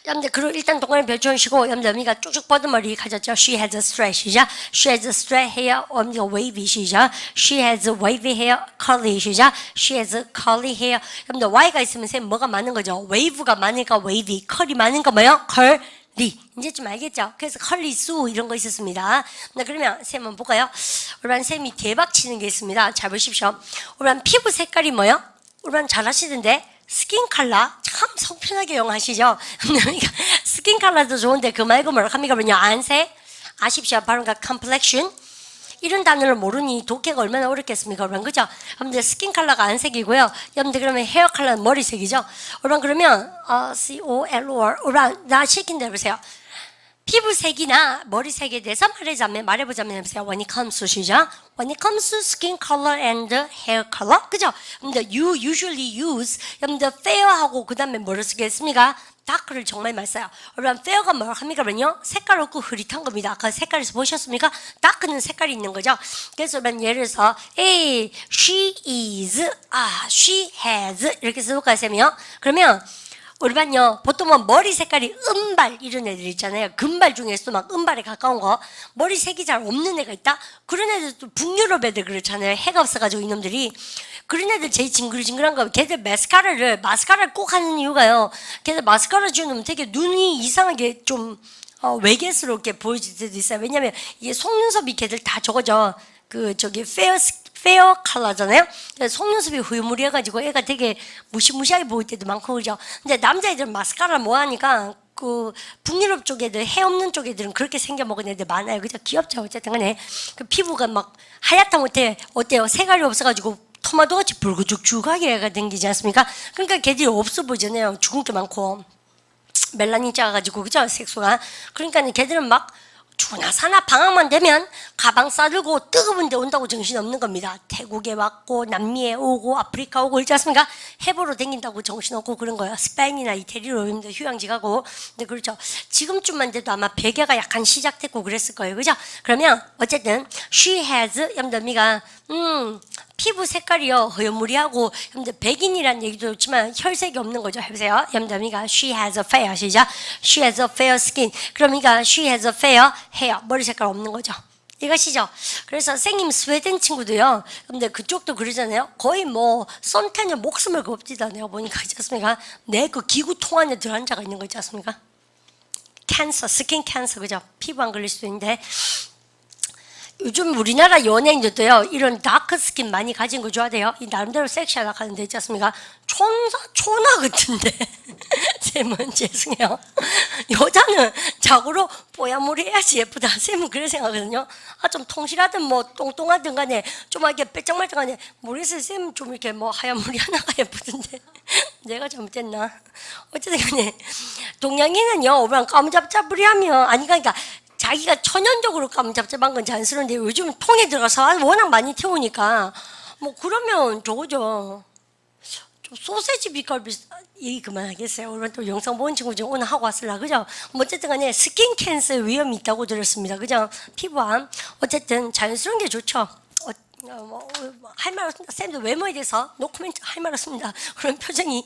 Speaker 1: 여러분들 그리고 일단 동그란 별 주시고 여러분들 어미가 쭉쭉 뻗은 머리 가졌죠. She has a straight 시작. She has a straight hair. 어미가 wavy 시작. She has a wavy hair. curly 시작. She has a curly hair. 여러분들 Y가 있으면 쌤 뭐가 많은 거죠? wave가 많으니까 wavy, curly 많으니까 뭐요? curly. 이제 좀 알겠죠? 그래서 컬리 수 이런 거 있었습니다. 네, 그러면 쌤 한번 볼까요? 우리 쌤이 대박 치는 게 있습니다. 잘 보십시오. 우리 피부 색깔이 뭐요? 우리 잘 하시던데 스킨 컬러 참 속편하게 영하시죠? 스킨 컬러도 좋은데 그 말고 뭐라고 합니까? 안색 아십시오? 바로 그 complexion 이런 단어를 모르니 독해가 얼마나 어렵겠습니까? 여러분 그죠? 여러분들 스킨 컬러가 안색이고요. 여러분들 그러면 헤어 컬러는 머리색이죠. 여러분 그러면 COLOR 여러분 나 시킨 대로 보세요. 피부색이나 머리색에 대해서 말해보자면 해보세요. When it comes to 시죠? When it comes to skin color and hair color, 그죠? 여러분들 you usually use 여러분들 fair하고 그 다음에 뭐를 쓰겠습니까? 다크를 정말 많이 써요. 여러분 fair가 뭐라고 합니까? 그러면요 색깔 없고 흐릿한 겁니다. 아까 색깔에서 보셨습니까? 다크는 색깔이 있는 거죠. 그래서 여러분 예를 들어서 hey, she is, she has 이렇게 써볼까요, 쌤이요? 그러면 우리 반요 보통은 머리 색깔이 은발 이런 애들 있잖아요. 금발 중에서도 막 은발에 가까운 거 머리 색이 잘 없는 애가 있다. 그런 애들도 북유럽 애들 그렇잖아요. 해가 없어가지고 이놈들이 그런 애들 제일 징글징글한 거 걔들 마스카라를 꼭 하는 이유가요. 걔들 마스카라 지우면 되게 눈이 이상하게 좀 외계스럽게 보여질 때도 있어요. 왜냐면 이게 속눈썹이 걔들 다 저거죠. 페어 컬러잖아요. 속눈썹이 흐물해가지고 애가 되게 무시무시하게 보일 때도 많고 그죠. 근데 남자애들은 마스카라 뭐 하니까 그 북유럽 쪽 애들 해 없는 쪽 애들은 그렇게 생겨 먹은 애들 많아요. 그죠. 귀엽죠. 어쨌든 간에 그 피부가 막 하얗다 못해 어때요? 색깔이 없어가지고 토마토같이 붉은죽죽하게 애가 생기지 않습니까? 그러니까 걔들이 없어 보이잖아요. 죽은 게 많고 멜라닌 작아가지고 그죠. 색소가. 그러니까 걔들은 막 주나 사나 방학만 되면 가방 싸들고 뜨거운 데 온다고 정신없는 겁니다. 태국에 왔고 남미에 오고 아프리카 오고 그렇지 않습니까? 해보러 다닌다고 정신없고 그런 거예요. 스페인이나 이태리로 휴양지 가고. 근데 그렇죠. 지금쯤만 돼도 아마 베개가 약간 시작됐고 그랬을 거예요. 그죠? 그러면 어쨌든 she has 염더미가 피부 색깔이요 허여무리하고 여러분들 백인이라는 얘기도 좋지만 혈색이 없는 거죠. 해보세요. 염담이가 she has a fair 시작. she has a fair skin. 그러니까 she has a fair hair. 머리 색깔 없는 거죠. 이것이죠. 그래서 선생님 스웨덴 친구도요. 근데 그쪽도 그러잖아요. 거의 뭐 선탠에 목숨을 겁지다네요. 보니까 있지 않습니까? 내 그 기구통 안에 들어앉아가 있는 거 있지 않습니까? 캔서, 스킨 캔서 그죠? 피부 안 걸릴 수도 있는데. 요즘 우리나라 연예인들도요 이런 다크 스킨 많이 가진 거 좋아해요. 이 나름대로 섹시하다 하는데 있지 않습니까? 초나 같은데 쌤은 죄송해요. 여자는 자고로 뽀얀물이 해야지 예쁘다. 쌤은 그래 생각하거든요. 좀 통실하든 뭐 똥똥하든 간에 좀 이렇게 빼짝말짝 간에 모르겠어요. 쌤은 좀 이렇게 뭐 하얀 물이 하나가 예쁘던데 내가 잘못했나? 어쨌든 간에 동양인은요 오면 까무잡잡부리하면 아니 그러니까 자기가 천연적으로 감잡잡한 건 자연스러운데 요즘은 통에 들어가서 워낙 많이 태우니까 뭐 그러면 저거죠. 좀 소세지 빛깔 얘기 그만하겠어요. 오늘 또 영상 본 친구 중 오늘 하고 왔을라 그죠? 뭐 어쨌든 간에 스킨 캔서 위험이 있다고 들었습니다. 그죠? 피부암 어쨌든 자연스러운 게 좋죠. 할 말 없습니다. 쌤도 외모에 대해서 노코멘트 할 말 없습니다. 그런 표정이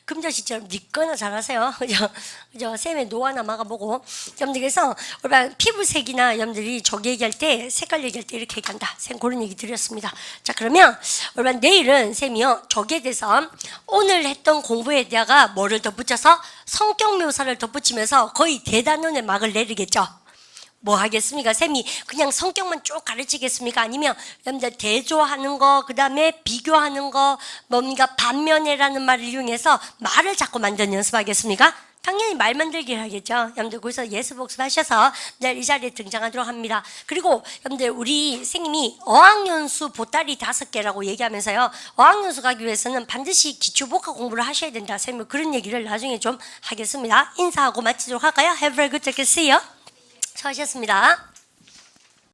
Speaker 1: 금자씨처럼 니꺼나 잘하세요. 그죠? 쌤의 노하나 막아보고 여러분들 그래서 우리 피부색이나 여러분들이 저기 얘기할 때 색깔 얘기할 때 이렇게 얘기한다. 쌤 그런 얘기 드렸습니다. 자 그러면 우리 내일은 쌤이요 저기에 대해서 오늘 했던 공부에다가 뭐를 덧붙여서 성격 묘사를 덧붙이면서 거의 대단원의 막을 내리겠죠. 뭐 하겠습니까? 쌤이 그냥 성격만 쭉 가르치겠습니까? 아니면 여러분들 대조하는 거, 그 다음에 비교하는 거, 뭔가 반면에라는 말을 이용해서 말을 자꾸 만드는 연습하겠습니까? 당연히 말 만들기를 하겠죠. 여러분들 거기서 예습 복습하셔서 내일 이 자리에 등장하도록 합니다. 그리고 여러분들 우리 선생님이 어학연수 보따리 5개라고 얘기하면서요. 어학연수 가기 위해서는 반드시 기초복합 공부를 하셔야 된다. 선생님 그런 얘기를 나중에 좀 하겠습니다. 인사하고 마치도록 할까요? Have a good day. See you. 수고하셨습니다.